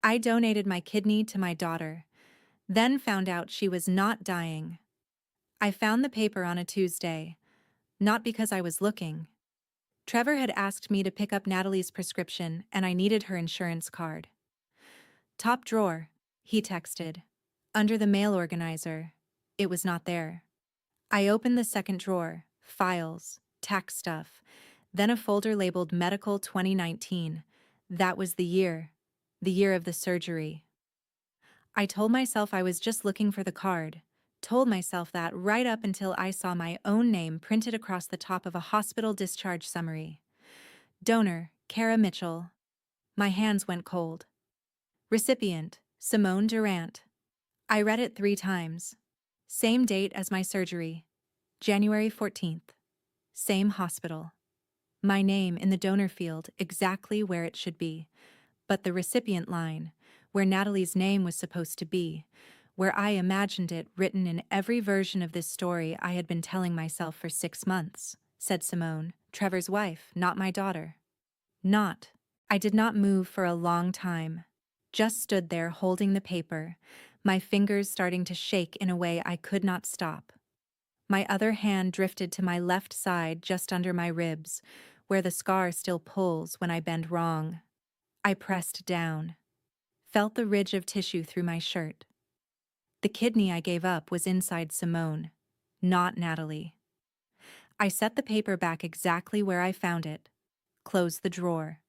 I donated my kidney to my daughter, then found out she was not dying. I found the paper on a Tuesday, not because I was looking. Trevor had asked me to pick up Natalie's prescription, and I needed her insurance card. Top drawer, he texted. Under the mail organizer. It was not there. I opened the second drawer, files, tax stuff, then a folder labeled Medical 2019. That was the year of the surgery. I told myself I was just looking for the card, told myself that right up until I saw my own name printed across the top of a hospital discharge summary. Donor, Kara Mitchell. My hands went cold. Recipient, Simone Durant. I read it 3 times. Same date as my surgery, January 14th. Same hospital. My name in the donor field exactly where it should be, but the recipient line, where Natalie's name was supposed to be, where I imagined it written in every version of this story I had been telling myself for 6 months, said Simone, Trevor's wife, not my daughter. Not. I did not move for a long time. Just stood there holding the paper, my fingers starting to shake in a way I could not stop. My other hand drifted to my left side just under my ribs, where the scar still pulls when I bend wrong. I pressed down. Felt the ridge of tissue through my shirt. The kidney I gave up was inside Simone, not Natalie. I set the paper back exactly where I found it, closed the drawer,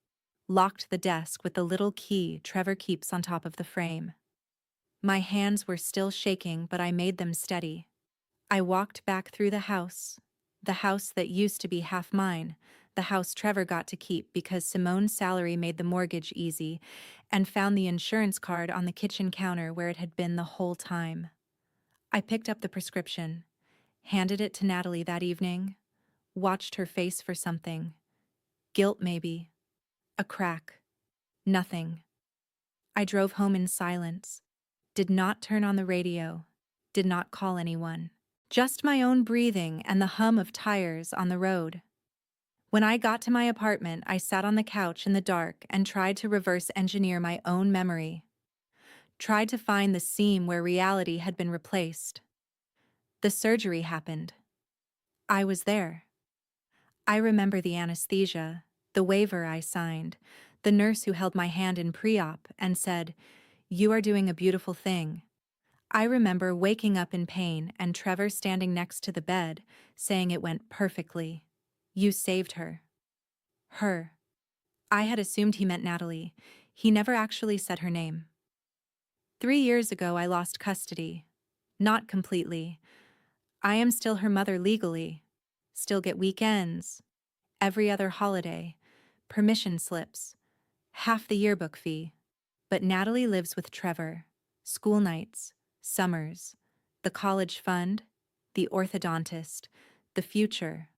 locked the desk with the little key Trevor keeps on top of the frame. My hands were still shaking, but I made them steady. I walked back through the house that used to be half mine, the house Trevor got to keep because Simone's salary made the mortgage easy, and found the insurance card on the kitchen counter where it had been the whole time. I picked up the prescription, handed it to Natalie that evening, watched her face for something. Guilt, maybe. A crack. Nothing. I drove home in silence, did not turn on the radio, did not call anyone. Just my own breathing and the hum of tires on the road. When I got to my apartment, I sat on the couch in the dark and tried to reverse engineer my own memory. Tried to find the seam where reality had been replaced. The surgery happened. I was there. I remember the anesthesia, the waiver I signed, the nurse who held my hand in pre-op and said, "You are doing a beautiful thing." I remember waking up in pain and Trevor standing next to the bed, saying it went perfectly. You saved her. Her. I had assumed he meant Natalie. He never actually said her name. 3 years ago, I lost custody. Not completely. I am still her mother legally. Still get weekends. Every other holiday. Permission slips. Half the yearbook fee. But Natalie lives with Trevor. School nights. Summers. The college fund. The orthodontist. The future.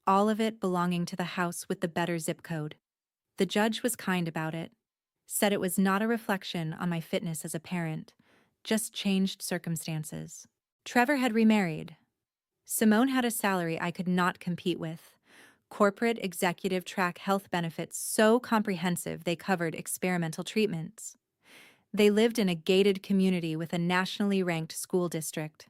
All of it belonging to the house with the better zip code. The judge was kind about it. Said it was not a reflection on my fitness as a parent, just changed circumstances. Trevor had remarried. Simone had a salary I could not compete with. Corporate executive track health benefits so comprehensive they covered experimental treatments. They lived in a gated community with a nationally ranked school district.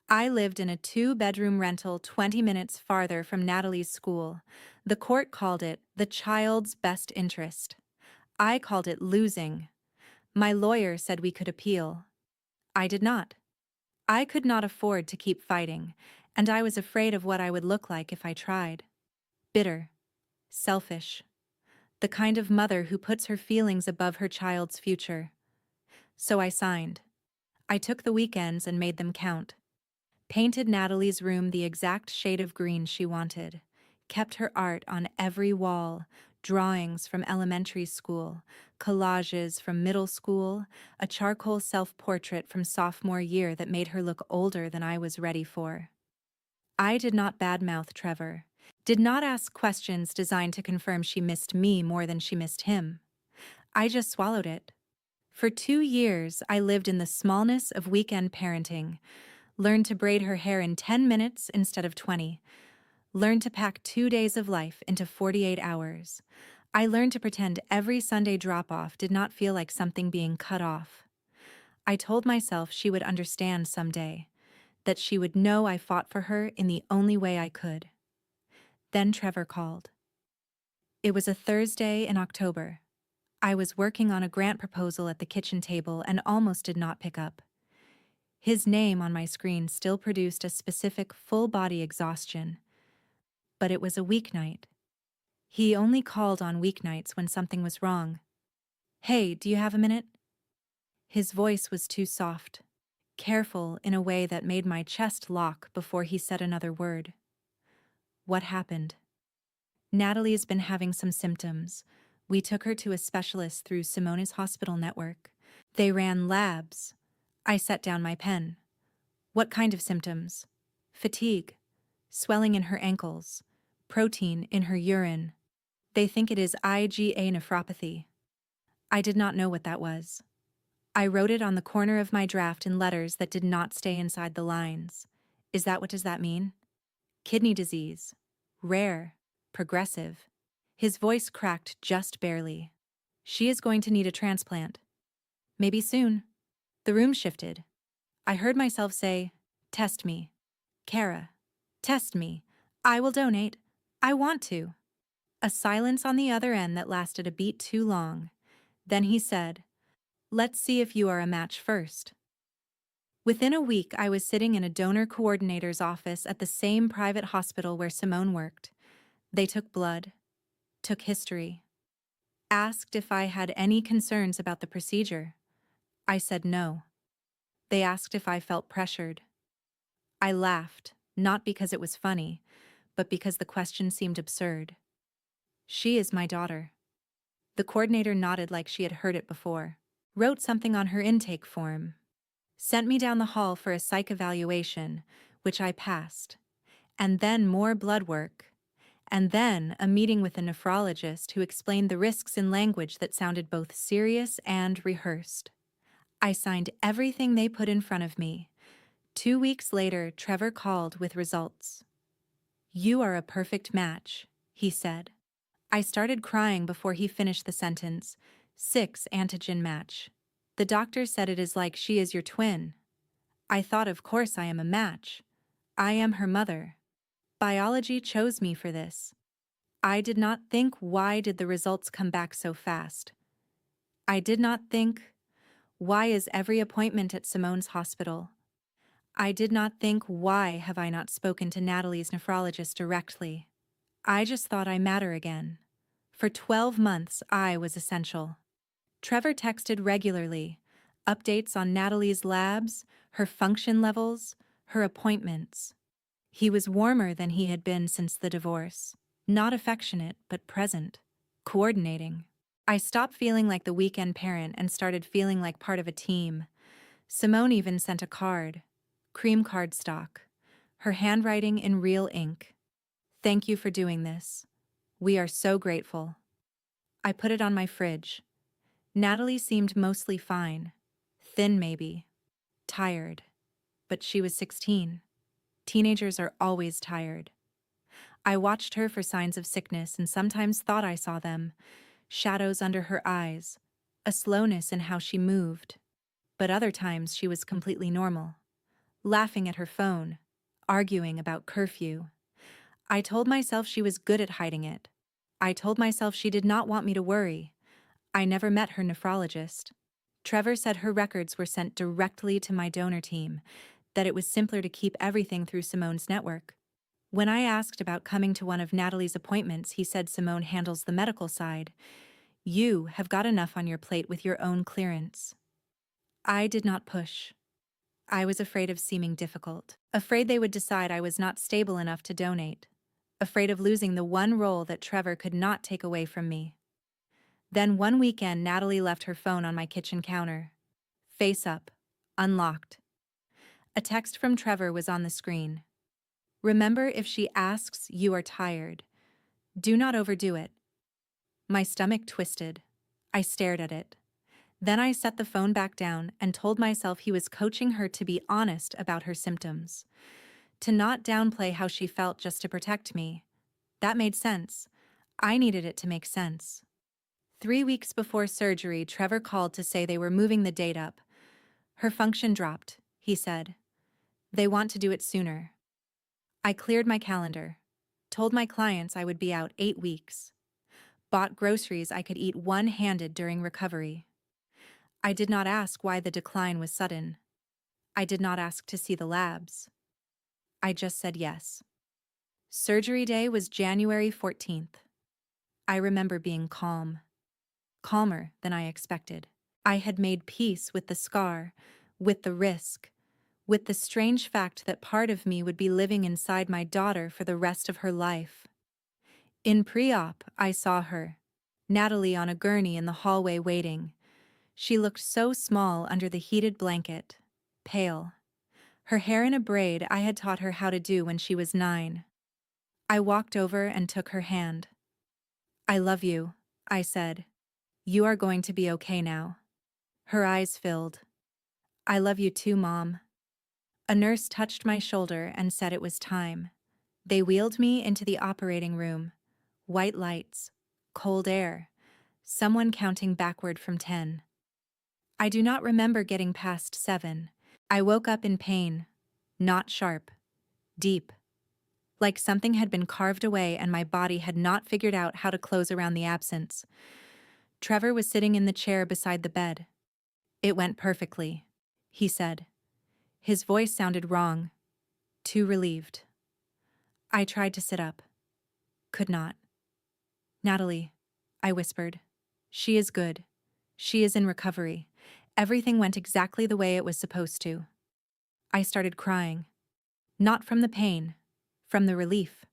I lived in a 2-bedroom rental 20 minutes farther from Natalie's school. The court called it the child's best interest. I called it losing. My lawyer said we could appeal. I did not. I could not afford to keep fighting, and I was afraid of what I would look like if I tried. Bitter. Selfish. The kind of mother who puts her feelings above her child's future. So I signed. I took the weekends and made them count. Painted Natalie's room the exact shade of green she wanted. Kept her art on every wall, drawings from elementary school, collages from middle school, a charcoal self-portrait from sophomore year that made her look older than I was ready for. I did not badmouth Trevor, did not ask questions designed to confirm she missed me more than she missed him. I just swallowed it. For 2 years, I lived in the smallness of weekend parenting, learned to braid her hair in 10 minutes instead of 20, learned to pack 2 days of life into 48 hours. I learned to pretend every Sunday drop-off did not feel like something being cut off. I told myself she would understand someday, that she would know I fought for her in the only way I could. Then Trevor called. It was a Thursday in October. I was working on a grant proposal at the kitchen table and almost did not pick up. His name on my screen still produced a specific full-body exhaustion. But it was a weeknight. He only called on weeknights when something was wrong. "Hey, do you have a minute?" His voice was too soft, careful in a way that made my chest lock before he said another word. "What happened?" "Natalie's been having some symptoms. We took her to a specialist through Simone's hospital network. They ran labs." I set down my pen. "What kind of symptoms?" "Fatigue, swelling in her ankles, protein in her urine. They think it is IgA nephropathy." I did not know what that was. I wrote it on the corner of my draft in letters that did not stay inside the lines. What does that mean?" "Kidney disease. Rare. Progressive." His voice cracked just barely. "She is going to need a transplant. Maybe soon." The room shifted. I heard myself say, "Test me. Kara. Test me. I will donate. I want to." A silence on the other end that lasted a beat too long. Then he said, "Let's see if you are a match first." Within a week, I was sitting in a donor coordinator's office at the same private hospital where Simone worked. They took blood, took history, asked if I had any concerns about the procedure. I said no. They asked if I felt pressured. I laughed, not because it was funny, but because the question seemed absurd. "She is my daughter." The coordinator nodded like she had heard it before, wrote something on her intake form, sent me down the hall for a psych evaluation, which I passed, and then more blood work, and then a meeting with a nephrologist who explained the risks in language that sounded both serious and rehearsed. I signed everything they put in front of me. 2 weeks later, Trevor called with results. "You are a perfect match," he said. I started crying before he finished the sentence. 6 antigen match. "The doctor said it is like she is your twin." I thought, of course I am a match. I am her mother. Biology chose me for this. I did not think, why did the results come back so fast? I did not think, why is every appointment at Simone's hospital? I did not think, why have I not spoken to Natalie's nephrologist directly? I just thought I matter again. For 12 months, I was essential. Trevor texted regularly, updates on Natalie's labs, her function levels, her appointments. He was warmer than he had been since the divorce. Not affectionate, but present. Coordinating. I stopped feeling like the weekend parent and started feeling like part of a team. Simone even sent a card. Cream cardstock. Her handwriting in real ink. "Thank you for doing this. We are so grateful." I put it on my fridge. Natalie seemed mostly fine. Thin maybe. Tired. But she was 16. Teenagers are always tired. I watched her for signs of sickness and sometimes thought I saw them. Shadows under her eyes. A slowness in how she moved. But other times she was completely normal. Laughing at her phone. Arguing about curfew. I told myself she was good at hiding it. I told myself she did not want me to worry. I never met her nephrologist. Trevor said her records were sent directly to my donor team, that it was simpler to keep everything through Simone's network. When I asked about coming to one of Natalie's appointments, he said Simone handles the medical side. You have got enough on your plate with your own clearance. I did not push. I was afraid of seeming difficult, afraid they would decide I was not stable enough to donate, afraid of losing the one role that Trevor could not take away from me. Then one weekend, Natalie left her phone on my kitchen counter. Face up. Unlocked. A text from Trevor was on the screen. "Remember, if she asks, you are tired. Do not overdo it." My stomach twisted. I stared at it. Then I set the phone back down and told myself he was coaching her to be honest about her symptoms. To not downplay how she felt just to protect me. That made sense. I needed it to make sense. 3 weeks before surgery, Trevor called to say they were moving the date up. Her function dropped, he said. They want to do it sooner. I cleared my calendar, told my clients I would be out 8 weeks, bought groceries I could eat one-handed during recovery. I did not ask why the decline was sudden. I did not ask to see the labs. I just said yes. Surgery day was January 14th. I remember being calm. Calmer than I expected. I had made peace with the scar, with the risk, with the strange fact that part of me would be living inside my daughter for the rest of her life. In pre-op, I saw her, Natalie on a gurney in the hallway waiting. She looked so small under the heated blanket, pale. Her hair in a braid I had taught her how to do when she was 9. I walked over and took her hand. "I love you," I said. "You are going to be okay now." Her eyes filled. "I love you too, Mom." A nurse touched my shoulder and said it was time. They wheeled me into the operating room. White lights, cold air, someone counting backward from 10. I do not remember getting past 7. I woke up in pain, not sharp, deep. Like something had been carved away and my body had not figured out how to close around the absence. Trevor was sitting in the chair beside the bed. "It went perfectly," he said. His voice sounded wrong, too relieved. I tried to sit up. Could not. "Natalie," I whispered. "She is good. She is in recovery. Everything went exactly the way it was supposed to." I started crying. Not from the pain, from the relief,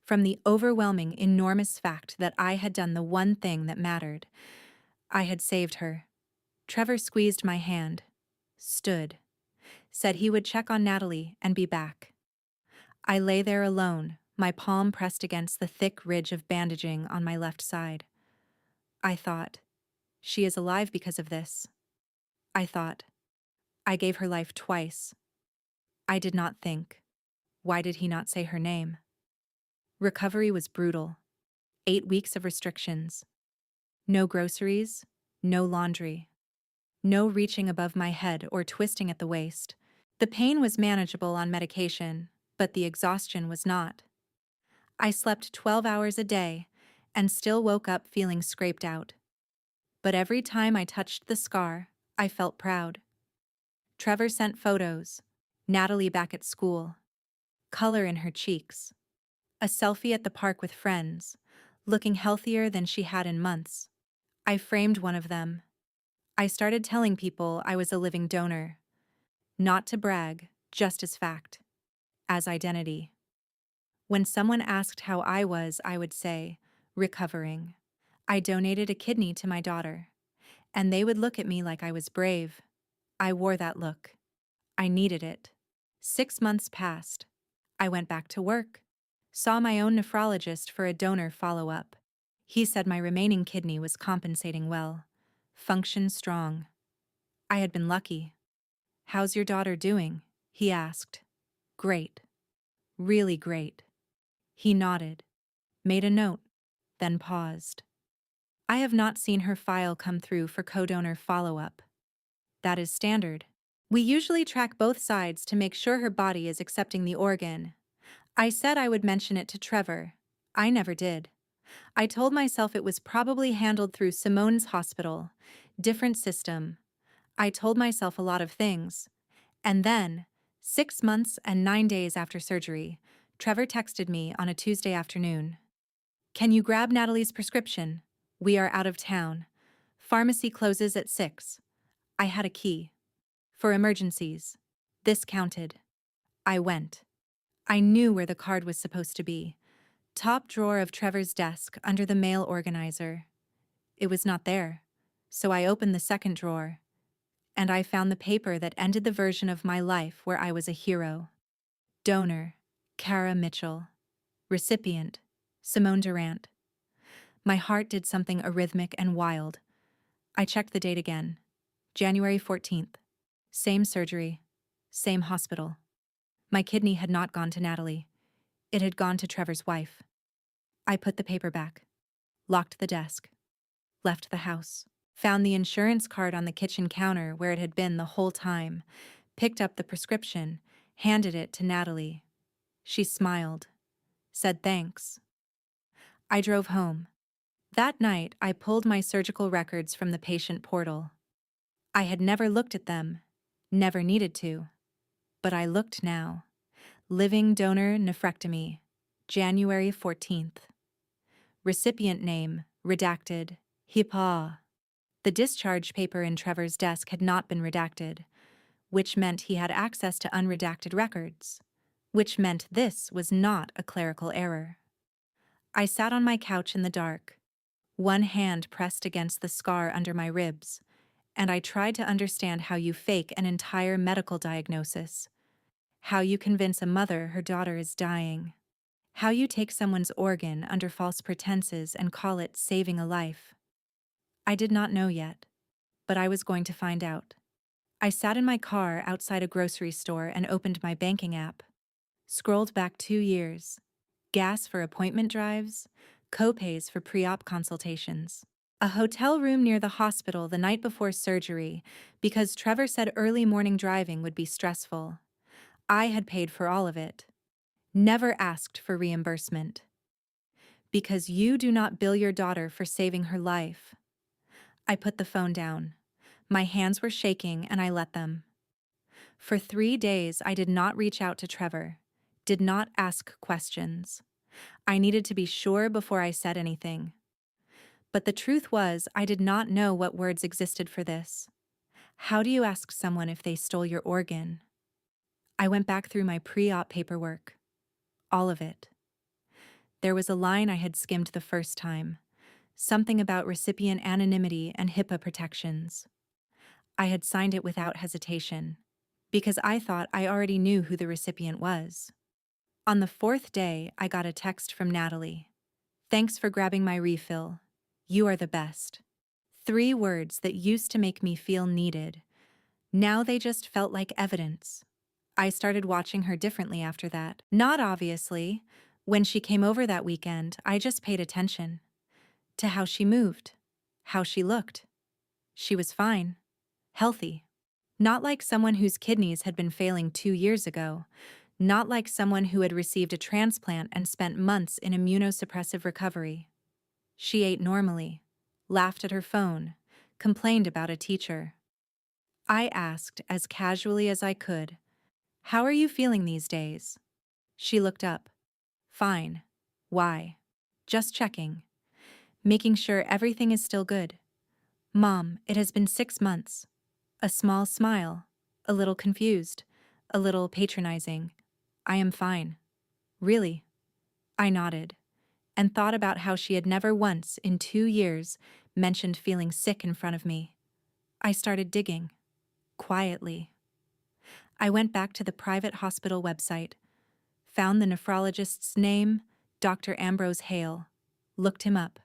from the overwhelming, enormous fact that I had done the one thing that mattered. I had saved her. Trevor squeezed my hand, stood, said he would check on Natalie and be back. I lay there alone, my palm pressed against the thick ridge of bandaging on my left side. I thought, she is alive because of this. I thought, I gave her life twice. I did not think, why did he not say her name? Recovery was brutal. 8 weeks of restrictions. No groceries, no laundry. No reaching above my head or twisting at the waist. The pain was manageable on medication, but the exhaustion was not. I slept 12 hours a day and still woke up feeling scraped out. But every time I touched the scar, I felt proud. Trevor sent photos. Natalie back at school. Color in her cheeks. A selfie at the park with friends, looking healthier than she had in months. I framed one of them. I started telling people I was a living donor. Not to brag, just as fact. As identity. When someone asked how I was, I would say, recovering. I donated a kidney to my daughter. And they would look at me like I was brave. I wore that look. I needed it. 6 months passed. I went back to work. Saw my own nephrologist for a donor follow-up. He said my remaining kidney was compensating well. Function strong. I had been lucky. "How's your daughter doing?" he asked. "Great. Really great." He nodded, made a note, then paused. "I have not seen her file come through for co-donor follow-up. That is standard. We usually track both sides to make sure her body is accepting the organ." I said I would mention it to Trevor. I never did. I told myself it was probably handled through Simone's hospital. Different system. I told myself a lot of things. And then, 6 months and 9 days after surgery, Trevor texted me on a Tuesday afternoon. "Can you grab Natalie's prescription? We are out of town. Pharmacy closes at 6. I had a key. For emergencies. This counted." I went. I knew where the card was supposed to be. Top drawer of Trevor's desk under the mail organizer. It was not there. So I opened the second drawer. And I found the paper that ended the version of my life where I was a hero. Donor, Kara Mitchell. Recipient, Simone Durant. My heart did something arrhythmic and wild. I checked the date again. January 14th. Same surgery. Same hospital. My kidney had not gone to Natalie. It had gone to Trevor's wife. I put the paper back. locked the desk, left the house, found the insurance card on the kitchen counter where it had been the whole time, picked up the prescription, handed it to Natalie. She smiled, said thanks. I drove home. That night, I pulled my surgical records from the patient portal. I had never looked at them, never needed to. But I looked now. Living donor nephrectomy, January 14th. Recipient name, redacted, HIPAA. The discharge paper in Trevor's desk had not been redacted, which meant he had access to unredacted records, which meant this was not a clerical error. I sat on my couch in the dark, one hand pressed against the scar under my ribs, and I tried to understand how you fake an entire medical diagnosis, how you convince a mother her daughter is dying, how you take someone's organ under false pretenses and call it saving a life. I did not know yet, but I was going to find out. I sat in my car outside a grocery store and opened my banking app, scrolled back 2 years, gas for appointment drives, co-pays for pre-op consultations, a hotel room near the hospital the night before surgery because Trevor said early morning driving would be stressful. I had paid for all of it. Never asked for reimbursement. Because you do not bill your daughter for saving her life. I put the phone down. My hands were shaking and I let them. For 3 days, I did not reach out to Trevor, did not ask questions. I needed to be sure before I said anything. But the truth was, I did not know what words existed for this. How do you ask someone if they stole your organ? I went back through my pre-op paperwork. All of it. There was a line I had skimmed the first time, something about recipient anonymity and HIPAA protections. I had signed it without hesitation, because I thought I already knew who the recipient was. On the 4th day, I got a text from Natalie. Thanks for grabbing my refill. You are the best. 3 words that used to make me feel needed. Now they just felt like evidence. I started watching her differently after that. Not obviously. When she came over that weekend, I just paid attention to how she moved, how she looked. She was fine, healthy. Not like someone whose kidneys had been failing 2 years ago. Not like someone who had received a transplant and spent months in immunosuppressive recovery. She ate normally, laughed at her phone, complained about a teacher. I asked as casually as I could, "How are you feeling these days?" She looked up. "Fine. Why?" "Just checking. Making sure everything is still good." "Mom, it has been 6 months." A small smile, a little confused, a little patronizing. "I am fine." "Really?" I nodded, and thought about how she had never once, in 2 years, mentioned feeling sick in front of me. I started digging, quietly. I went back to the private hospital website, found the nephrologist's name, Dr. Ambrose Hale, looked him up.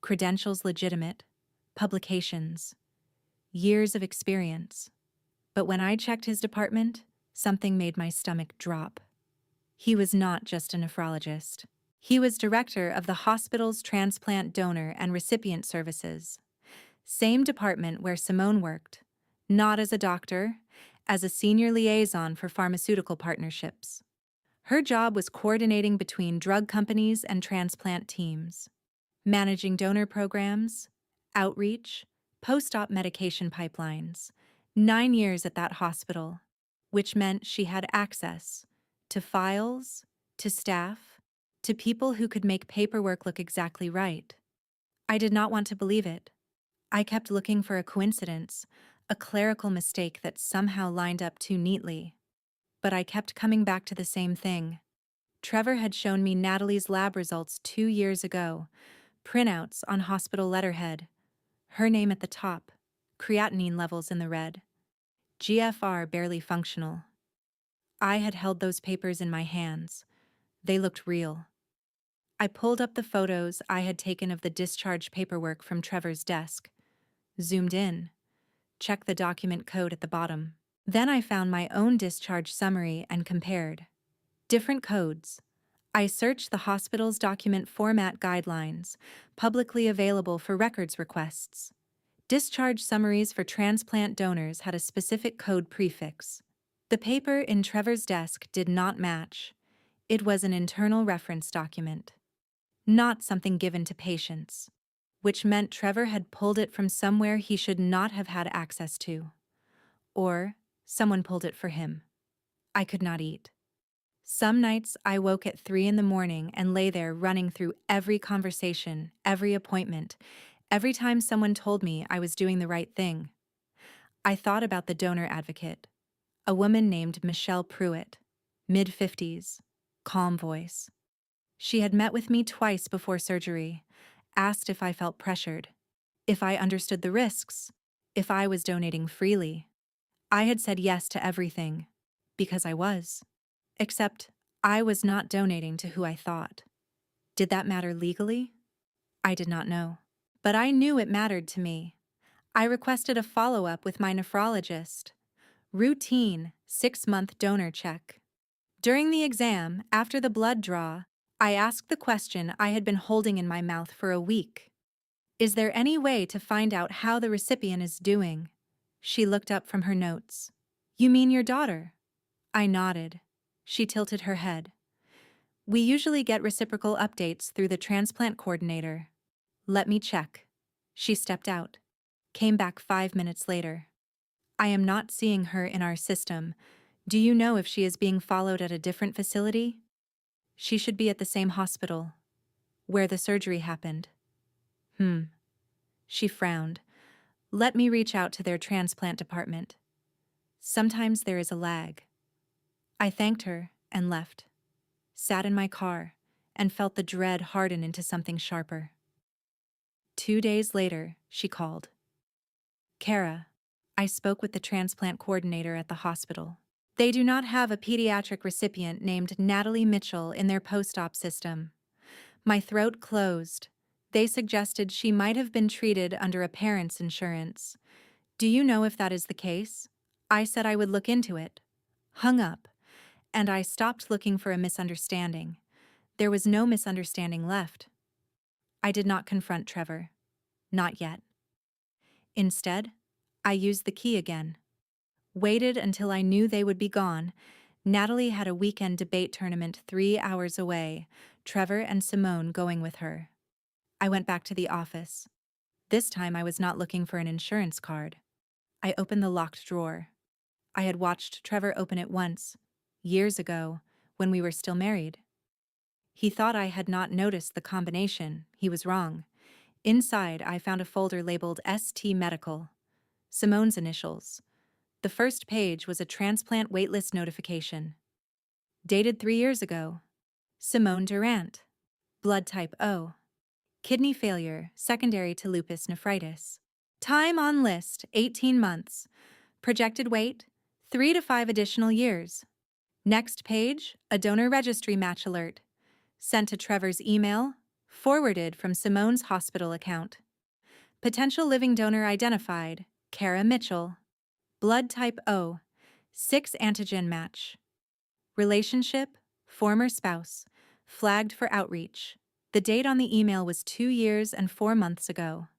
Credentials legitimate, publications, years of experience. But when I checked his department, something made my stomach drop. He was not just a nephrologist. He was director of the hospital's transplant donor and recipient services. Same department where Simone worked, not as a doctor, as a senior liaison for pharmaceutical partnerships. Her job was coordinating between drug companies and transplant teams, managing donor programs, outreach, post-op medication pipelines. 9 years at that hospital, which meant she had access to files, to staff, to people who could make paperwork look exactly right. I did not want to believe it. I kept looking for a coincidence, a clerical mistake that somehow lined up too neatly. But I kept coming back to the same thing. Trevor had shown me Natalie's lab results 2 years ago, printouts on hospital letterhead, her name at the top, creatinine levels in the red, GFR barely functional. I had held those papers in my hands. They looked real. I pulled up the photos I had taken of the discharge paperwork from Trevor's desk, zoomed in, checked the document code at the bottom. Then I found my own discharge summary and compared. Different codes. I searched the hospital's document format guidelines, publicly available for records requests. Discharge summaries for transplant donors had a specific code prefix. The paper in Trevor's desk did not match. It was an internal reference document, not something given to patients, which meant Trevor had pulled it from somewhere he should not have had access to. Or someone pulled it for him. I could not eat. Some nights I woke at 3 in the morning and lay there running through every conversation, every appointment, every time someone told me I was doing the right thing. I thought about the donor advocate, a woman named Michelle Pruitt, mid-50s, calm voice. She had met with me twice before surgery, asked if I felt pressured, if I understood the risks, if I was donating freely. I had said yes to everything, because I was. Except, I was not donating to who I thought. Did that matter legally? I did not know. But I knew it mattered to me. I requested a follow-up with my nephrologist. Routine, 6-month donor check. During the exam, after the blood draw, I asked the question I had been holding in my mouth for a week. Is there any way to find out how the recipient is doing? She looked up from her notes. You mean your daughter? I nodded. She tilted her head. We usually get reciprocal updates through the transplant coordinator. Let me check. She stepped out. Came back 5 minutes later. I am not seeing her in our system. Do you know if she is being followed at a different facility? She should be at the same hospital, where the surgery happened. She frowned. Let me reach out to their transplant department. Sometimes there is a lag. I thanked her and left. Sat in my car and felt the dread harden into something sharper. 2 days later, she called. Kara, I spoke with the transplant coordinator at the hospital. They do not have a pediatric recipient named Natalie Mitchell in their post-op system. My throat closed. They suggested she might have been treated under a parent's insurance. Do you know if that is the case? I said I would look into it. Hung up, and I stopped looking for a misunderstanding. There was no misunderstanding left. I did not confront Trevor. Not yet. Instead, I used the key again. Waited until I knew they would be gone. Natalie had a weekend debate tournament 3 hours away, Trevor and Simone going with her. I went back to the office. This time I was not looking for an insurance card. I opened the locked drawer. I had watched Trevor open it once, years ago, when we were still married. He thought I had not noticed the combination. He was wrong. Inside, I found a folder labeled ST Medical. Simone's initials. The first page was a transplant waitlist notification. Dated 3 years ago. Simone Durant. Blood type O. Kidney failure, secondary to lupus nephritis. Time on list, 18 months. Projected wait, 3 to 5 additional years. Next page, a donor registry match alert. Sent to Trevor's email, forwarded from Simone's hospital account. Potential living donor identified, Kara Mitchell. Blood type O, 6 antigen match. Relationship, former spouse, flagged for outreach. The date on the email was 2 years and 4 months ago.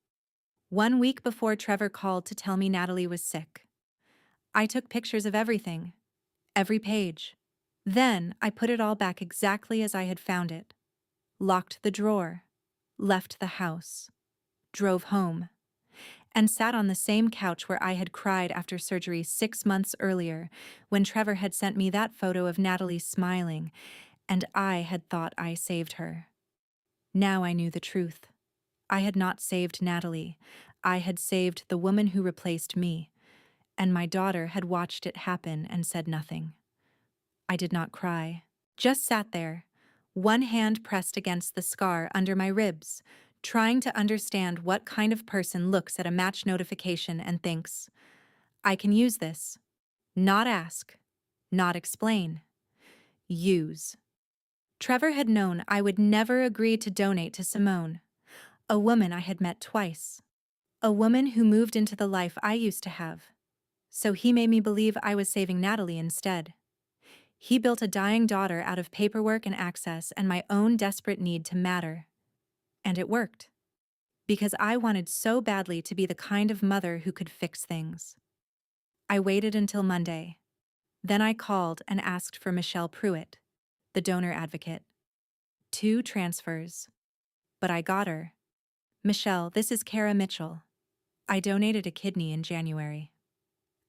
1 week before Trevor called to tell me Natalie was sick. I took pictures of everything, every page. Then I put it all back exactly as I had found it. Locked the drawer, left the house, drove home, and sat on the same couch where I had cried after surgery 6 months earlier, when Trevor had sent me that photo of Natalie smiling, and I had thought I saved her. Now I knew the truth. I had not saved Natalie. I had saved the woman who replaced me, and my daughter had watched it happen and said nothing. I did not cry, just sat there, one hand pressed against the scar under my ribs, trying to understand what kind of person looks at a match notification and thinks, I can use this. Not ask, not explain. Use. Trevor had known I would never agree to donate to Simone, a woman I had met twice, a woman who moved into the life I used to have. So he made me believe I was saving Natalie instead. He built a dying daughter out of paperwork and access and my own desperate need to matter. And it worked. Because I wanted so badly to be the kind of mother who could fix things. I waited until Monday. Then I called and asked for Michelle Pruitt, the donor advocate. 2 transfers. But I got her. Michelle, this is Kara Mitchell. I donated a kidney in January.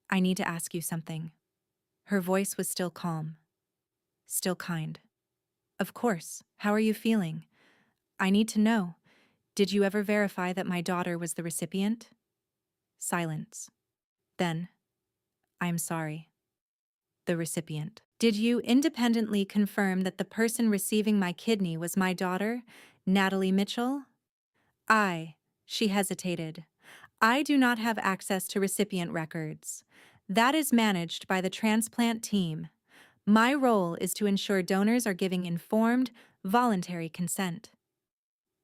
I need to ask you something. Her voice was still calm. Still kind. Of course. How are you feeling? I need to know. Did you ever verify that my daughter was the recipient? Silence. Then, I'm sorry. The recipient. Did you independently confirm that the person receiving my kidney was my daughter, Natalie Mitchell? She hesitated. I do not have access to recipient records. That is managed by the transplant team. My role is to ensure donors are giving informed, voluntary consent.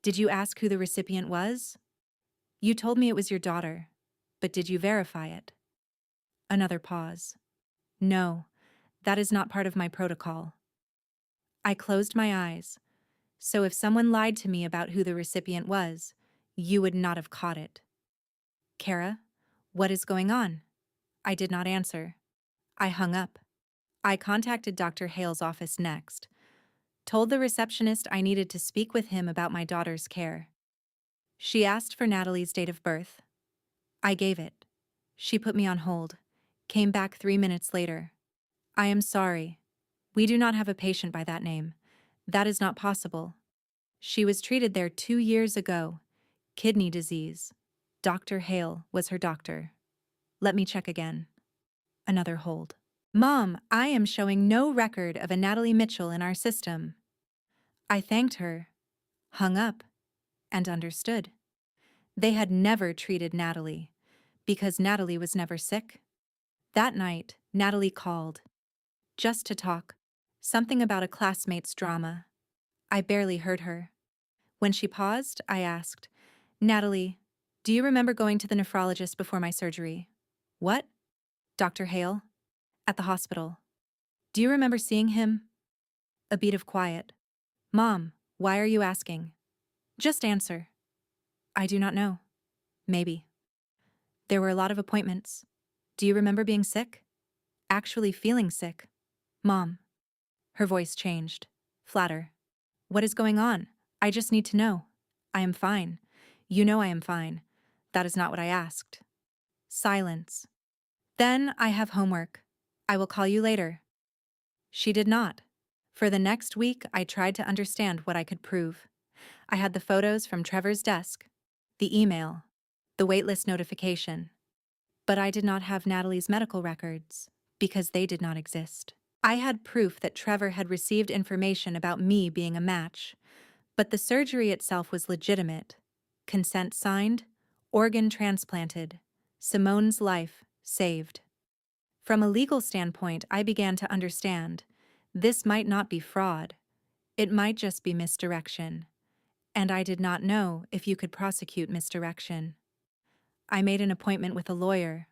Did you ask who the recipient was? You told me it was your daughter, but did you verify it? Another pause. No, that is not part of my protocol. I closed my eyes. So if someone lied to me about who the recipient was, you would not have caught it. Kara, what is going on? I did not answer. I hung up. I contacted Dr. Hale's office next, told the receptionist I needed to speak with him about my daughter's care. She asked for Natalie's date of birth. I gave it. She put me on hold, came back 3 minutes later. I am sorry. We do not have a patient by that name. That is not possible. She was treated there 2 years ago. Kidney disease. Dr. Hale was her doctor. Let me check again. Another hold. Mom, I am showing no record of a Natalie Mitchell in our system. I thanked her, hung up, and understood. They had never treated Natalie, because Natalie was never sick. That night, Natalie called. Just to talk. Something about a classmate's drama. I barely heard her. When she paused, I asked, Natalie, do you remember going to the nephrologist before my surgery? What? Dr. Hale? At the hospital. Do you remember seeing him? A beat of quiet. Mom, why are you asking? Just answer. I do not know. Maybe. There were a lot of appointments. Do you remember being sick? Actually feeling sick. Mom. Her voice changed. Flatter. What is going on? I just need to know. I am fine. You know I am fine. That is not what I asked. Silence. Then I have homework. I will call you later. She did not. For the next week, I tried to understand what I could prove. I had the photos from Trevor's desk, the email, the waitlist notification. But I did not have Natalie's medical records, because they did not exist. I had proof that Trevor had received information about me being a match, but the surgery itself was legitimate. Consent signed, organ transplanted, Simone's life saved. From a legal standpoint, I began to understand. This might not be fraud. It might just be misdirection. And I did not know if you could prosecute misdirection. I made an appointment with a lawyer,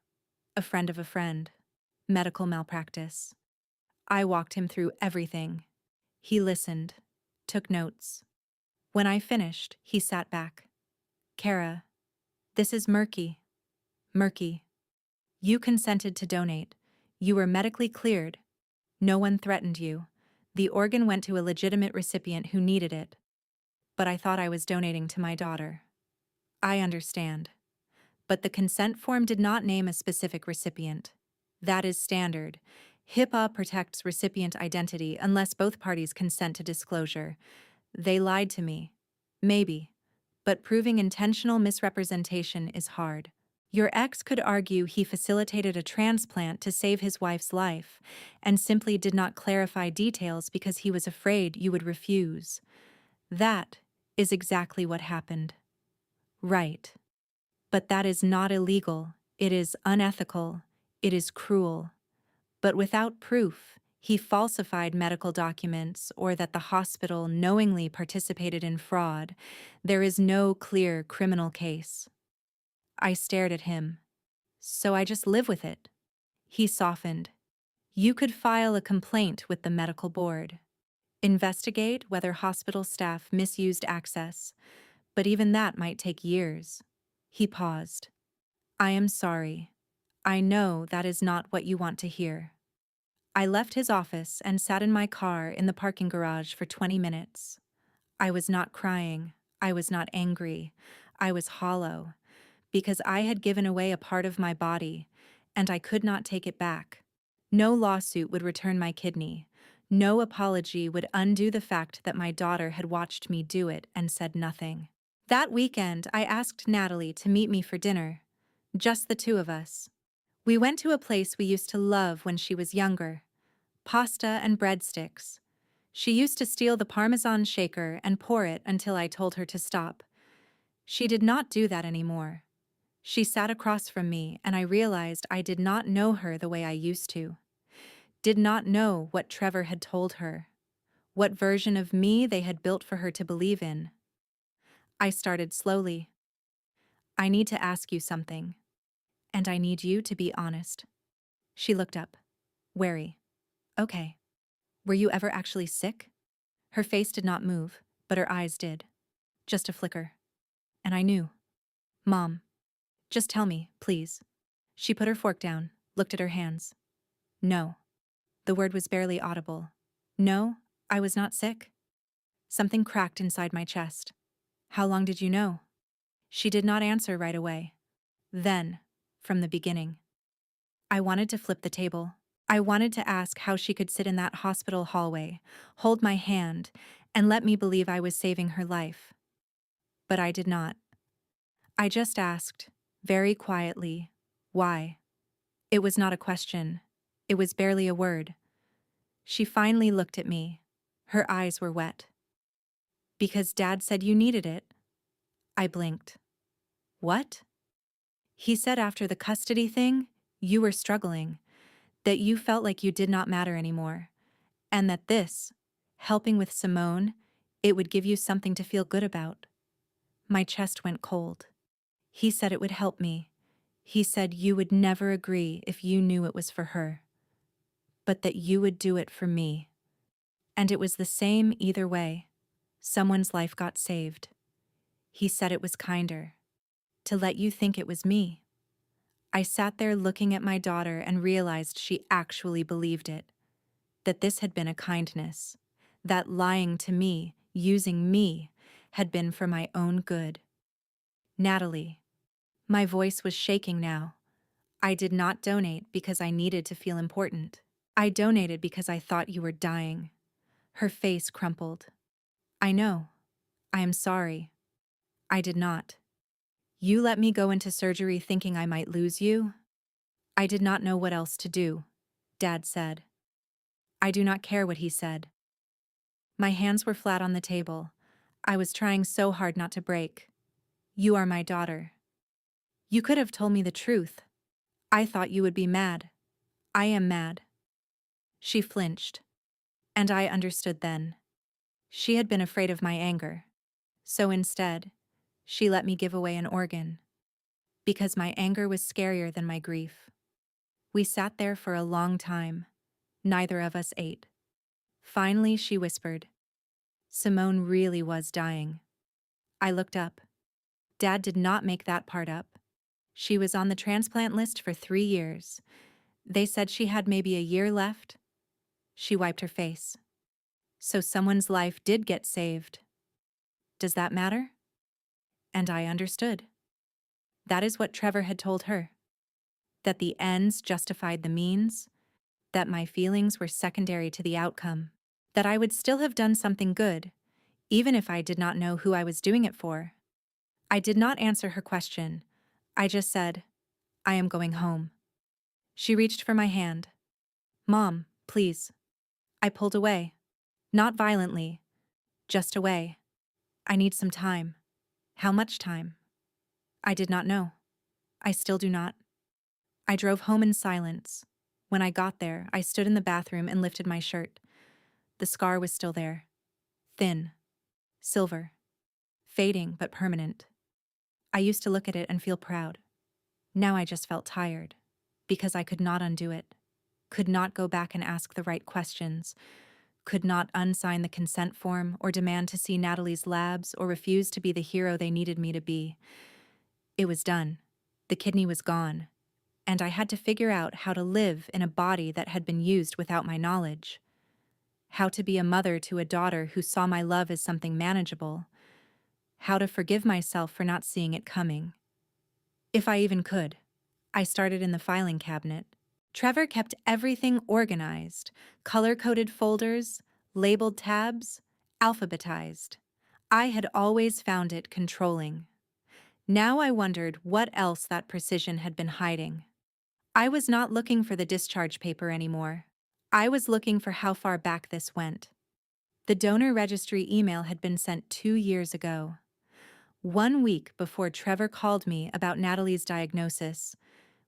a friend of a friend, medical malpractice. I walked him through everything. He listened, took notes. When I finished, he sat back. Kara, this is murky. Murky. You consented to donate. You were medically cleared. No one threatened you. The organ went to a legitimate recipient who needed it. But I thought I was donating to my daughter. I understand. But the consent form did not name a specific recipient. That is standard. HIPAA protects recipient identity unless both parties consent to disclosure. They lied to me. Maybe. But proving intentional misrepresentation is hard. Your ex could argue he facilitated a transplant to save his wife's life and simply did not clarify details because he was afraid you would refuse. That is exactly what happened. Right. But that is not illegal. It is unethical. It is cruel. But without proof, he falsified medical documents or that the hospital knowingly participated in fraud, there is no clear criminal case. I stared at him. So I just live with it. He softened. You could file a complaint with the medical board, investigate whether hospital staff misused access, but even that might take years. He paused. I am sorry. I know that is not what you want to hear. I left his office and sat in my car in the parking garage for 20 minutes. I was not crying. I was not angry. I was hollow, because I had given away a part of my body, and I could not take it back. No lawsuit would return my kidney. No apology would undo the fact that my daughter had watched me do it and said nothing. That weekend, I asked Natalie to meet me for dinner. Just the two of us. We went to a place we used to love when she was younger. Pasta and breadsticks. She used to steal the Parmesan shaker and pour it until I told her to stop. She did not do that anymore. She sat across from me, and I realized I did not know her the way I used to. Did not know what Trevor had told her. What version of me they had built for her to believe in. I started slowly. I need to ask you something. And I need you to be honest. She looked up, wary. Okay. Were you ever actually sick? Her face did not move, but her eyes did. Just a flicker. And I knew. Mom, just tell me, please. She put her fork down, looked at her hands. No. The word was barely audible. No, I was not sick. Something cracked inside my chest. How long did you know? She did not answer right away. Then, from the beginning. I wanted to flip the table. I wanted to ask how she could sit in that hospital hallway, hold my hand, and let me believe I was saving her life. But I did not. I just asked, very quietly, why? It was not a question. It was barely a word. She finally looked at me. Her eyes were wet. Because Dad said you needed it. I blinked. What? He said after the custody thing, you were struggling, that you felt like you did not matter anymore, and that this, helping with Simone, it would give you something to feel good about. My chest went cold. He said it would help me. He said you would never agree if you knew it was for her, but that you would do it for me. And it was the same either way. Someone's life got saved. He said it was kinder, to let you think it was me. I sat there looking at my daughter and realized she actually believed it, that this had been a kindness, that lying to me, using me, had been for my own good. Natalie. My voice was shaking now. I did not donate because I needed to feel important. I donated because I thought you were dying. Her face crumpled. I know. I am sorry. I did not. You let me go into surgery thinking I might lose you. I did not know what else to do, Dad said. I do not care what he said. My hands were flat on the table. I was trying so hard not to break. You are my daughter. You could have told me the truth. I thought you would be mad. I am mad. She flinched. And I understood then. She had been afraid of my anger. So instead, she let me give away an organ. Because my anger was scarier than my grief. We sat there for a long time. Neither of us ate. Finally, she whispered, Simone really was dying. I looked up. Dad did not make that part up. She was on the transplant list for 3 years. They said she had maybe a year left. She wiped her face. So someone's life did get saved. Does that matter? And I understood. That is what Trevor had told her. That the ends justified the means. That my feelings were secondary to the outcome. That I would still have done something good, even if I did not know who I was doing it for. I did not answer her question. I just said, I am going home. She reached for my hand. Mom, please. I pulled away. Not violently. Just away. I need some time. How much time? I did not know. I still do not. I drove home in silence. When I got there, I stood in the bathroom and lifted my shirt. The scar was still there. Thin. Silver. Fading but permanent. I used to look at it and feel proud. Now I just felt tired. Because I could not undo it. could not go back and ask the right questions, could not unsign the consent form or demand to see Natalie's labs or refuse to be the hero they needed me to be. It was done. The kidney was gone, and I had to figure out how to live in a body that had been used without my knowledge. How to be a mother to a daughter who saw my love as something manageable. How to forgive myself for not seeing it coming. If I even could. I started in the filing cabinet. Trevor kept everything organized, color-coded folders, labeled tabs, alphabetized. I had always found it controlling. Now I wondered what else that precision had been hiding. I was not looking for the discharge paper anymore. I was looking for how far back this went. The donor registry email had been sent 2 years ago. 1 week before Trevor called me about Natalie's diagnosis,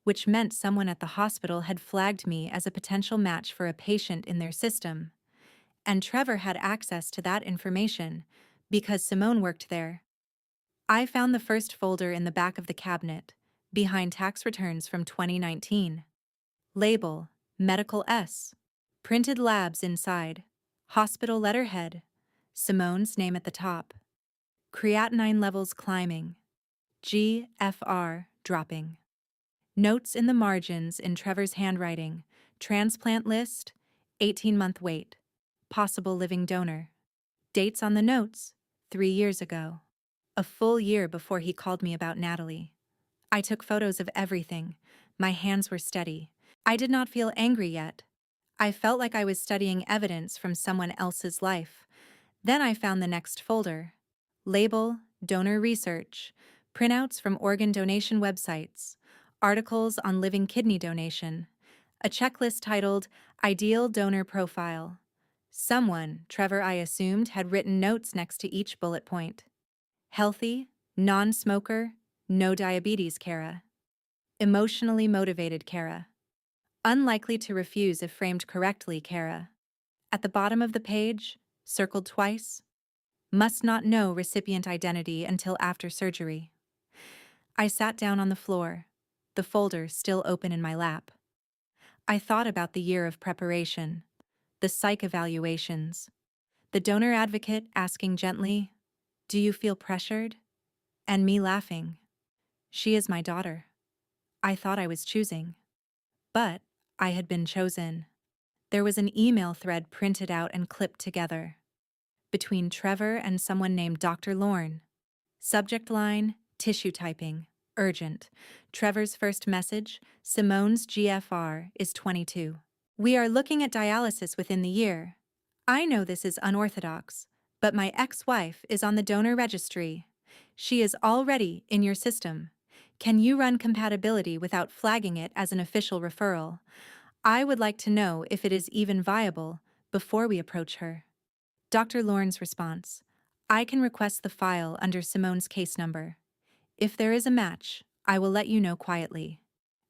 which meant someone at the hospital had flagged me as a potential match for a patient in their system. And Trevor had access to that information because Simone worked there. I found the first folder in the back of the cabinet, behind tax returns from 2019. Label, Medical S. Printed labs inside. Hospital letterhead. Simone's name at the top. Creatinine levels climbing. GFR dropping. Notes in the margins in Trevor's handwriting. Transplant list, 18-month wait. Possible living donor. Dates on the notes, 3 years ago. A full year before he called me about Natalie. I took photos of everything. My hands were steady. I did not feel angry yet. I felt like I was studying evidence from someone else's life. Then I found the next folder. Label, donor research, printouts from organ donation websites, articles on living kidney donation, a checklist titled Ideal Donor Profile. Someone, Trevor I assumed, had written notes next to each bullet point. Healthy, non-smoker, no diabetes Kara. Emotionally motivated Kara. Unlikely to refuse if framed correctly Kara. At the bottom of the page, circled twice, must not know recipient identity until after surgery. I sat down on the floor, the folder still open in my lap. I thought about the year of preparation, the psych evaluations, the donor advocate asking gently, "Do you feel pressured?" And me laughing. She is my daughter. I thought I was choosing. But I had been chosen. There was an email thread printed out and clipped together. Between Trevor and someone named Dr. Lorne. Subject line, tissue typing, urgent. Trevor's first message, Simone's GFR is 22. We are looking at dialysis within the year. I know this is unorthodox, but my ex-wife is on the donor registry. She is already in your system. Can you run compatibility without flagging it as an official referral? I would like to know if it is even viable before we approach her. Dr. Lorne's response. I can request the file under Simone's case number. If there is a match, I will let you know quietly.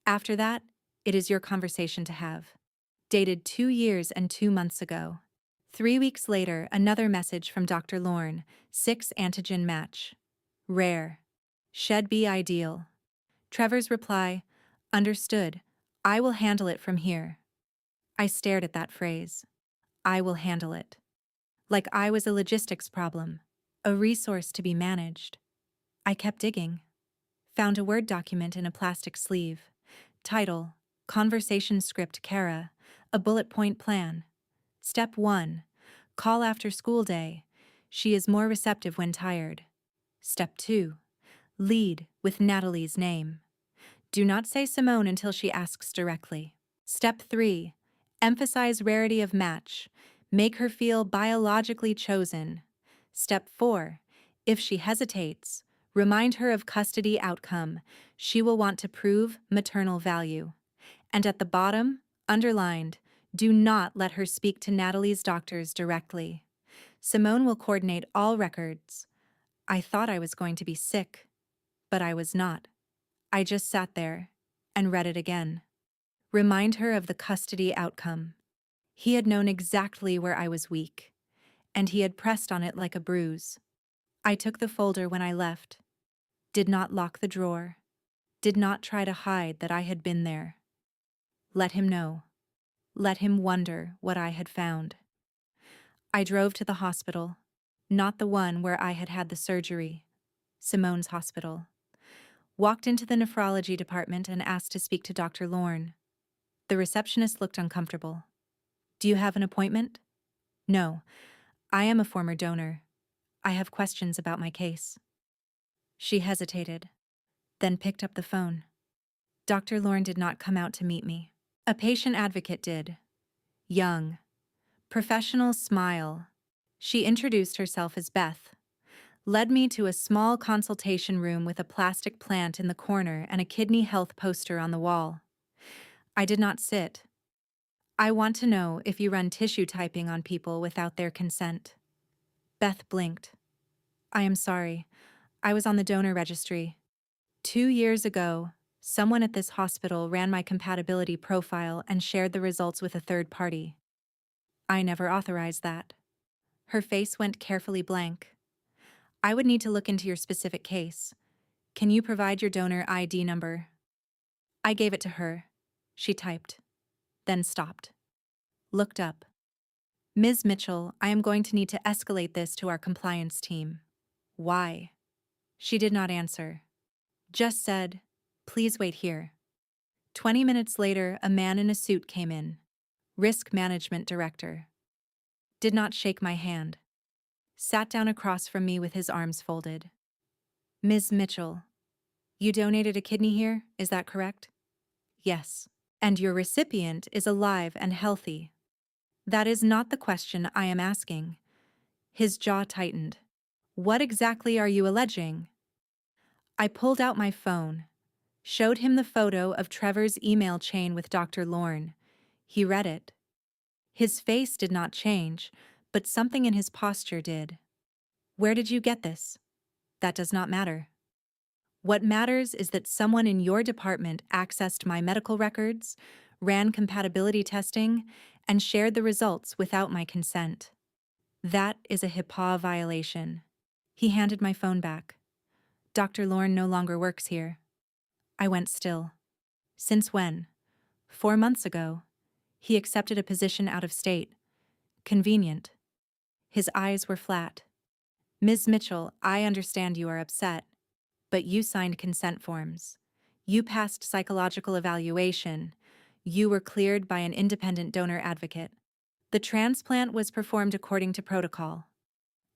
After that, it is your conversation to have. Dated 2 years and 2 months ago. 3 weeks later, another message from Dr. Lorne, 6 antigen match. Rare. Should be ideal. Trevor's reply, understood. I will handle it from here. I stared at that phrase. I will handle it. Like I was a logistics problem, a resource to be managed. I kept digging. Found a Word document in a plastic sleeve. Title, Conversation Script Kara, a bullet point plan. Step 1, call after school day. She is more receptive when tired. Step 2, lead with Natalie's name. Do not say Simone until she asks directly. Step 3, emphasize rarity of match. Make her feel biologically chosen. Step 4, if she hesitates, remind her of custody outcome. She will want to prove maternal value. And at the bottom, underlined, do not let her speak to Natalie's doctors directly. Simone will coordinate all records. I thought I was going to be sick, but I was not. I just sat there and read it again. Remind her of the custody outcome. He had known exactly where I was weak, and he had pressed on it like a bruise. I took the folder when I left, did not lock the drawer, did not try to hide that I had been there. Let him know. Let him wonder what I had found. I drove to the hospital, not the one where I had had the surgery, Simone's hospital. Walked into the nephrology department and asked to speak to Dr. Lorne. The receptionist looked uncomfortable. Do you have an appointment? No, I am a former donor. I have questions about my case. She hesitated, then picked up the phone. Dr. Lorne did not come out to meet me. A patient advocate did. Young. Professional smile. She introduced herself as Beth, led me to a small consultation room with a plastic plant in the corner and a kidney health poster on the wall. I did not sit. I want to know if you run tissue typing on people without their consent. Beth blinked. I am sorry. I was on the donor registry. 2 years ago, someone at this hospital ran my compatibility profile and shared the results with a third party. I never authorized that. Her face went carefully blank. I would need to look into your specific case. Can you provide your donor ID number? I gave it to her. She typed, then stopped. Looked up. Ms. Mitchell, I am going to need to escalate this to our compliance team. Why? She did not answer. Just said, please wait here. 20 minutes later, a man in a suit came in. Risk Management Director. Did not shake my hand. Sat down across from me with his arms folded. Ms. Mitchell, you donated a kidney here, is that correct? Yes. And your recipient is alive and healthy. That is not the question I am asking. His jaw tightened. What exactly are you alleging? I pulled out my phone, showed him the photo of Trevor's email chain with Dr. Lorne. He read it. His face did not change, but something in his posture did. Where did you get this? That does not matter. What matters is that someone in your department accessed my medical records, ran compatibility testing, and shared the results without my consent. That is a HIPAA violation. He handed my phone back. Dr. Lorne no longer works here. I went still. Since when? 4 months ago. He accepted a position out of state. Convenient. His eyes were flat. Ms. Mitchell, I understand you are upset, but you signed consent forms. You passed psychological evaluation. You were cleared by an independent donor advocate. The transplant was performed according to protocol.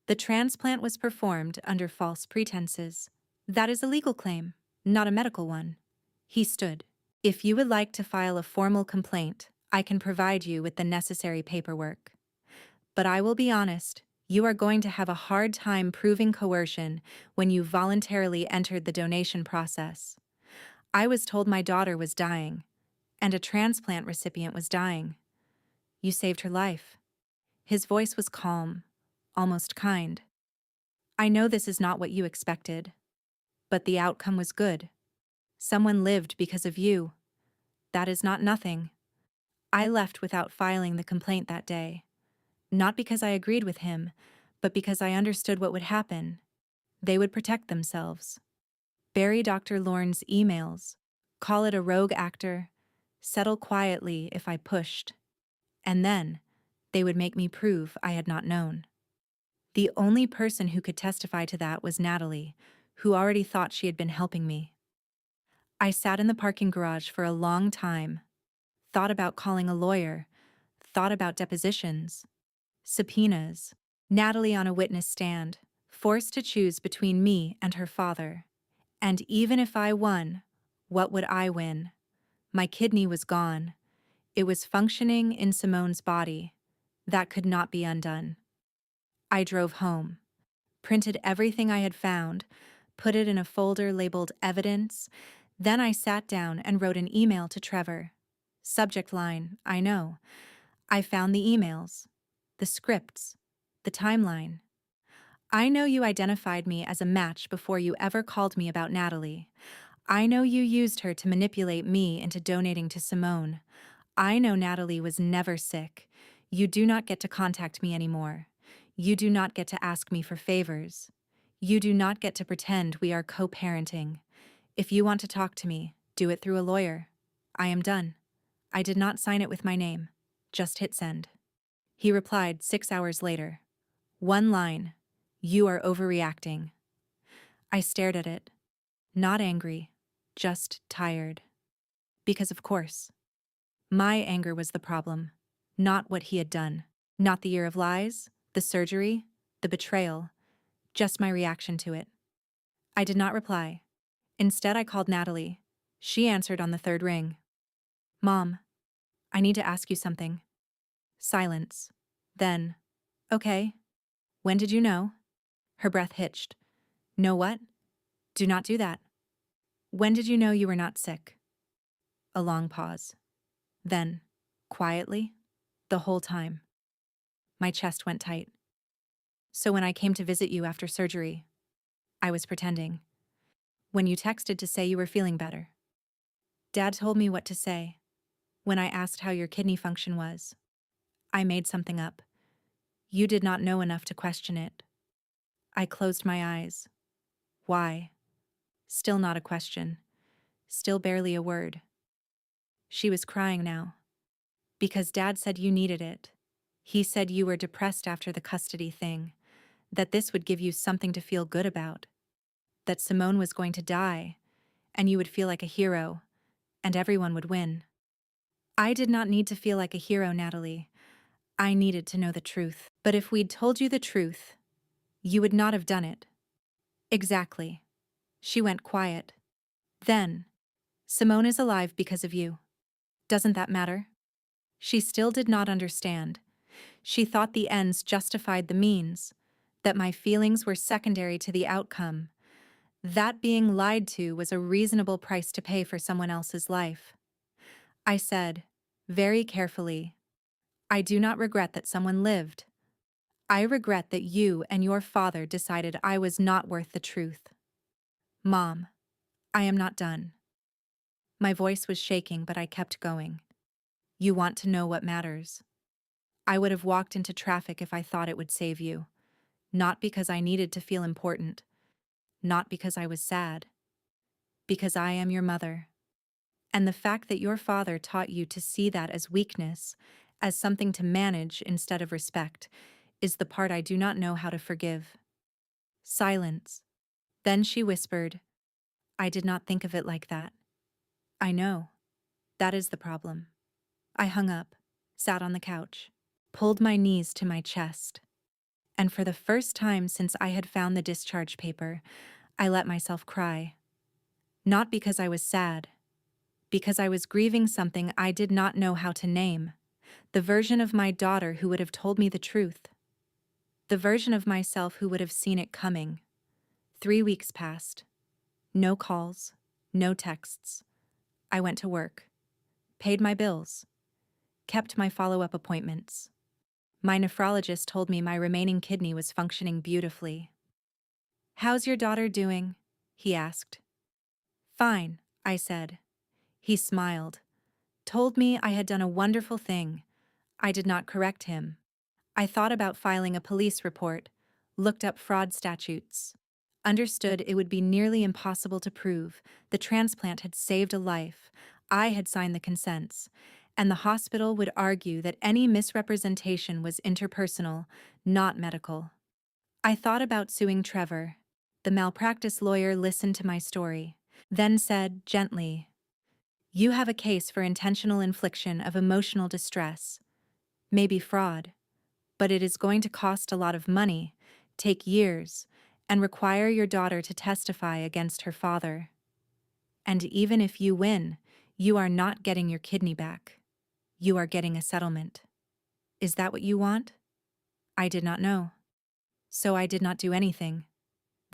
The transplant was performed under false pretenses. That is a legal claim, not a medical one. He stood. If you would like to file a formal complaint, I can provide you with the necessary paperwork. But I will be honest, you are going to have a hard time proving coercion when you voluntarily entered the donation process. I was told my daughter was dying, and a transplant recipient was dying. You saved her life. His voice was calm, almost kind. I know this is not what you expected, but the outcome was good. Someone lived because of you. That is not nothing. I left without filing the complaint that day. Not because I agreed with him, but because I understood what would happen. They would protect themselves. Bury Dr. Lorne's emails. Call it a rogue actor. Settle quietly if I pushed. And then, they would make me prove I had not known. The only person who could testify to that was Natalie, who already thought she had been helping me. I sat in the parking garage for a long time, thought about calling a lawyer, thought about depositions, subpoenas, Natalie on a witness stand, forced to choose between me and her father. And even if I won, what would I win? My kidney was gone. It was functioning in Simone's body. That could not be undone. I drove home, printed everything I had found, put it in a folder labeled Evidence. Then I sat down and wrote an email to Trevor. Subject line, I know. I found the emails, the scripts, the timeline. I know you identified me as a match before you ever called me about Natalie. I know you used her to manipulate me into donating to Simone. I know Natalie was never sick. You do not get to contact me anymore. You do not get to ask me for favors. You do not get to pretend we are co-parenting. If you want to talk to me, do it through a lawyer. I am done. I did not sign it with my name. Just hit send. He replied 6 hours later. One line. You are overreacting. I stared at it. Not angry. Just tired. Because of course. My anger was the problem. Not what he had done. Not the year of lies, the surgery, the betrayal. Just my reaction to it. I did not reply. Instead, I called Natalie. She answered on the third ring. Mom, I need to ask you something. Silence. Then, okay. When did you know? Her breath hitched. Know what? Do not do that. When did you know you were not sick? A long pause. Then, quietly, the whole time. My chest went tight. So when I came to visit you after surgery, I was pretending. When you texted to say you were feeling better. Dad told me what to say. When I asked how your kidney function was, I made something up. You did not know enough to question it. I closed my eyes. Why? Still not a question. Still barely a word. She was crying now. Because Dad said you needed it. He said you were depressed after the custody thing, that this would give you something to feel good about, that Simone was going to die, and you would feel like a hero, and everyone would win. I did not need to feel like a hero, Natalie. I needed to know the truth. But if we'd told you the truth, you would not have done it. Exactly. She went quiet. Then, Simone is alive because of you. Doesn't that matter? She still did not understand. She thought the ends justified the means, that my feelings were secondary to the outcome, that being lied to was a reasonable price to pay for someone else's life. I said, very carefully, I do not regret that someone lived. I regret that you and your father decided I was not worth the truth. Mom, I am not done. My voice was shaking, but I kept going. You want to know what matters. I would have walked into traffic if I thought it would save you. Not because I needed to feel important. Not because I was sad. Because I am your mother. And the fact that your father taught you to see that as weakness, as something to manage instead of respect, is the part I do not know how to forgive. Silence. Then she whispered, I did not think of it like that. I know. That is the problem. I hung up, sat on the couch, pulled my knees to my chest. And for the first time since I had found the discharge paper, I let myself cry. Not because I was sad, because I was grieving something I did not know how to name, the version of my daughter who would have told me the truth, the version of myself who would have seen it coming. 3 weeks passed. No calls, no texts. I went to work, paid my bills, kept my follow-up appointments. My nephrologist told me my remaining kidney was functioning beautifully. How's your daughter doing? He asked. Fine, I said. He smiled, told me I had done a wonderful thing. I did not correct him. I thought about filing a police report, looked up fraud statutes, understood it would be nearly impossible to prove the transplant had saved a life, I had signed the consents, and the hospital would argue that any misrepresentation was interpersonal, not medical. I thought about suing Trevor. The malpractice lawyer listened to my story, then said gently, You have a case for intentional infliction of emotional distress, maybe fraud, but it is going to cost a lot of money, take years, and require your daughter to testify against her father. And even if you win, you are not getting your kidney back. You are getting a settlement. Is that what you want? I did not know. So I did not do anything.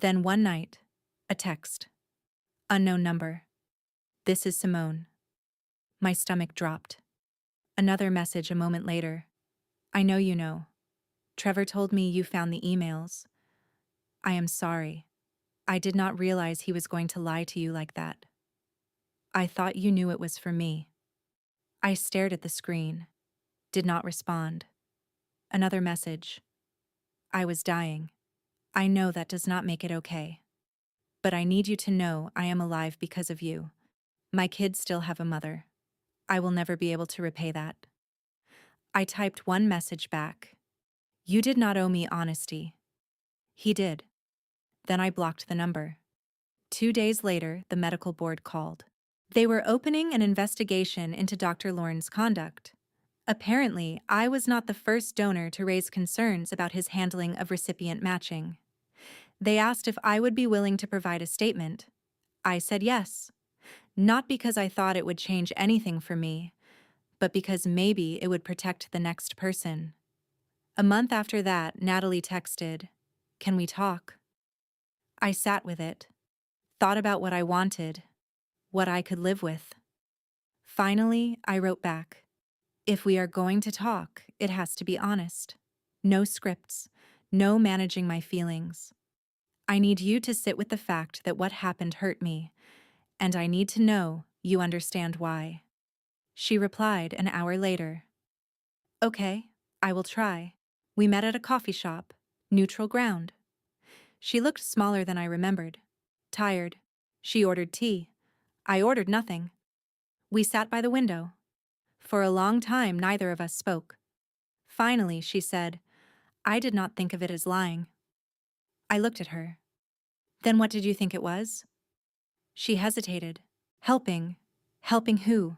Then one night, a text. Unknown number. This is Simone. My stomach dropped. Another message a moment later. I know you know. Trevor told me you found the emails. I am sorry. I did not realize he was going to lie to you like that. I thought you knew it was for me. I stared at the screen, did not respond. Another message. I was dying. I know that does not make it okay. But I need you to know I am alive because of you. My kids still have a mother. I will never be able to repay that. I typed one message back. You did not owe me honesty. He did. Then I blocked the number. 2 days later, the medical board called. They were opening an investigation into Dr. Lauren's conduct. Apparently, I was not the first donor to raise concerns about his handling of recipient matching. They asked if I would be willing to provide a statement. I said yes. Not because I thought it would change anything for me, but because maybe it would protect the next person. A month after that, Natalie texted, "Can we talk?" I sat with it, thought about what I wanted, what I could live with. Finally, I wrote back, "If we are going to talk, it has to be honest. No scripts, no managing my feelings. I need you to sit with the fact that what happened hurt me, and I need to know you understand why." She replied an hour later, "Okay, I will try." We met at a coffee shop, neutral ground. She looked smaller than I remembered, tired. She ordered tea. I ordered nothing. We sat by the window. For a long time, neither of us spoke. Finally, she said, "I did not think of it as lying." I looked at her. "Then what did you think it was?" She hesitated. "Helping. Helping who?"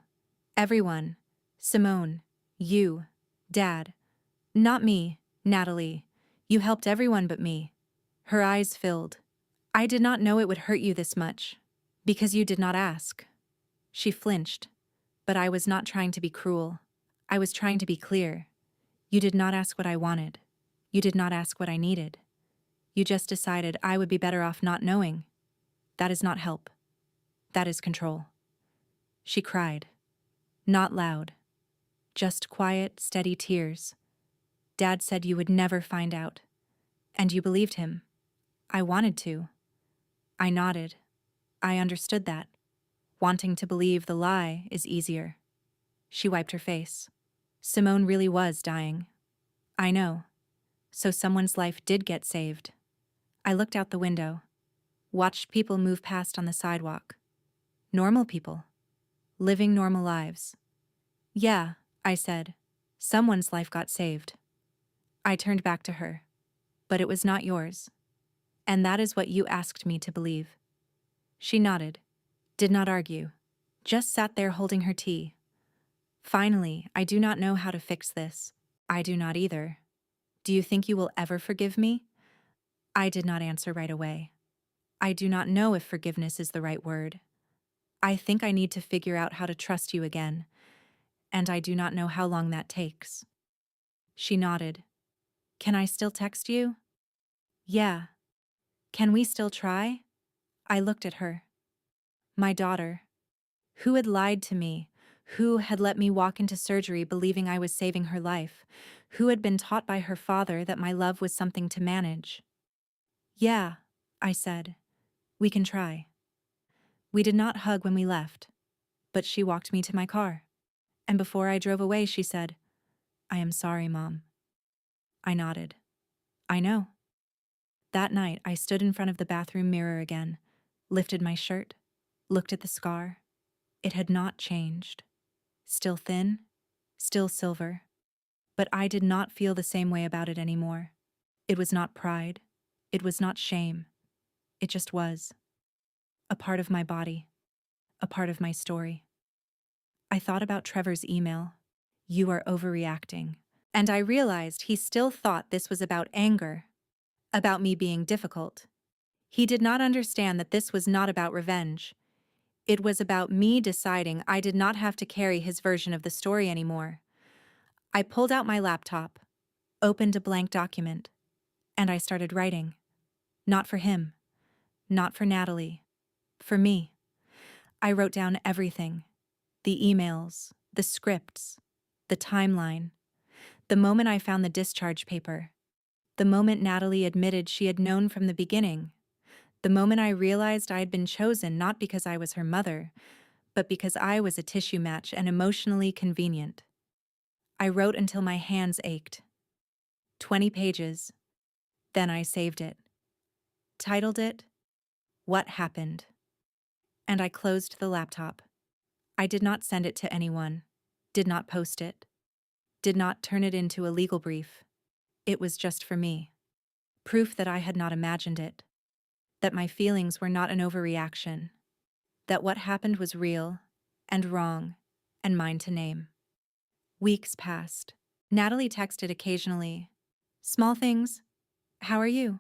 "Everyone. Simone. You. Dad. Not me, Natalie. You helped everyone but me." Her eyes filled. "I did not know it would hurt you this much. Because you did not ask." She flinched. But I was not trying to be cruel. I was trying to be clear. "You did not ask what I wanted. You did not ask what I needed. You just decided I would be better off not knowing. That is not help. That is control." She cried. Not loud. Just quiet, steady tears. "Dad said you would never find out. And you believed him." I wanted to. I nodded. I understood that. Wanting to believe the lie is easier. She wiped her face. "Simone really was dying." "I know. So someone's life did get saved." I looked out the window, watched people move past on the sidewalk. Normal people. Living normal lives. "Yeah," I said. "Someone's life got saved." I turned back to her. "But it was not yours. And that is what you asked me to believe." She nodded, did not argue, just sat there holding her tea. "Finally, I do not know how to fix this." "I do not either." "Do you think you will ever forgive me?" I did not answer right away. I do not know if forgiveness is the right word. I think I need to figure out how to trust you again, and I do not know how long that takes. She nodded. "Can I still text you?" "Yeah." "Can we still try?" I looked at her. My daughter. Who had lied to me? Who had let me walk into surgery believing I was saving her life? Who had been taught by her father that my love was something to manage? "Yeah," I said. "We can try." We did not hug when we left, but she walked me to my car. And before I drove away, she said, "I am sorry, Mom." I nodded. "I know." That night, I stood in front of the bathroom mirror again, lifted my shirt, looked at the scar. It had not changed. Still thin, still silver. But I did not feel the same way about it anymore. It was not pride. It was not shame. It just was. A part of my body. A part of my story. I thought about Trevor's email. "You are overreacting." And I realized he still thought this was about anger, about me being difficult. He did not understand that this was not about revenge. It was about me deciding I did not have to carry his version of the story anymore. I pulled out my laptop, opened a blank document, and I started writing. Not for him. Not for Natalie. For me. I wrote down everything. The emails, the scripts, the timeline. The moment I found the discharge paper. The moment Natalie admitted she had known from the beginning. The moment I realized I had been chosen not because I was her mother, but because I was a tissue match and emotionally convenient. I wrote until my hands ached. 20 pages. Then I saved it. Titled it, "What Happened?" And I closed the laptop. I did not send it to anyone. Did not post it. did not turn it into a legal brief. It was just for me. Proof that I had not imagined it. That my feelings were not an overreaction. That what happened was real and wrong and mine to name. Weeks passed. Natalie texted occasionally. Small things. How are you?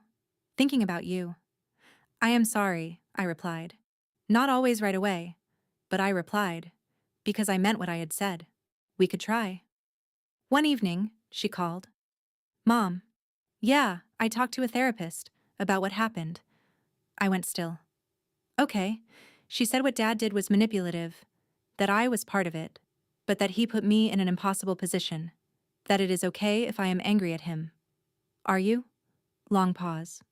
Thinking about you. I am sorry, I replied. Not always right away, but I replied, because I meant what I had said. We could try. One evening, she called. Mom. Yeah, I talked to a therapist about what happened. I went still. Okay. She said what Dad did was manipulative, that I was part of it, but that he put me in an impossible position, that it is okay if I am angry at him. Are you? Long pause.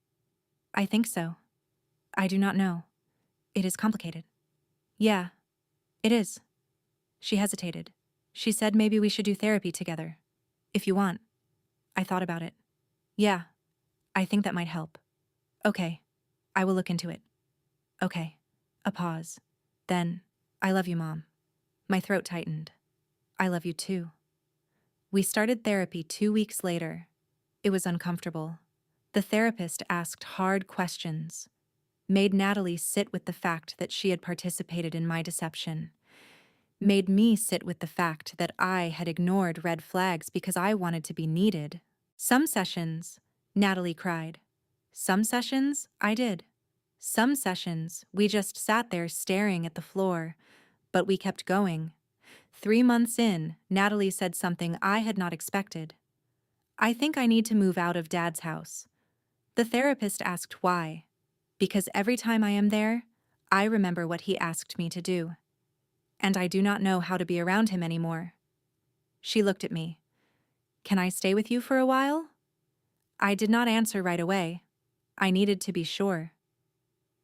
I think so. I do not know. It is complicated. Yeah, it is. She hesitated. She said maybe we should do therapy together. If you want. I thought about it. Yeah, I think that might help. Okay, I will look into it. Okay. A pause. Then, I love you, Mom. My throat tightened. I love you too. We started therapy 2 weeks later. It was uncomfortable. The therapist asked hard questions, made Natalie sit with the fact that she had participated in my deception, made me sit with the fact that I had ignored red flags because I wanted to be needed. Some sessions, Natalie cried. Some sessions, I did. Some sessions, we just sat there staring at the floor, but we kept going. 3 months in, Natalie said something I had not expected. I think I need to move out of Dad's house. The therapist asked why. Because every time I am there, I remember what he asked me to do. And I do not know how to be around him anymore. She looked at me. Can I stay with you for a while? I did not answer right away. I needed to be sure.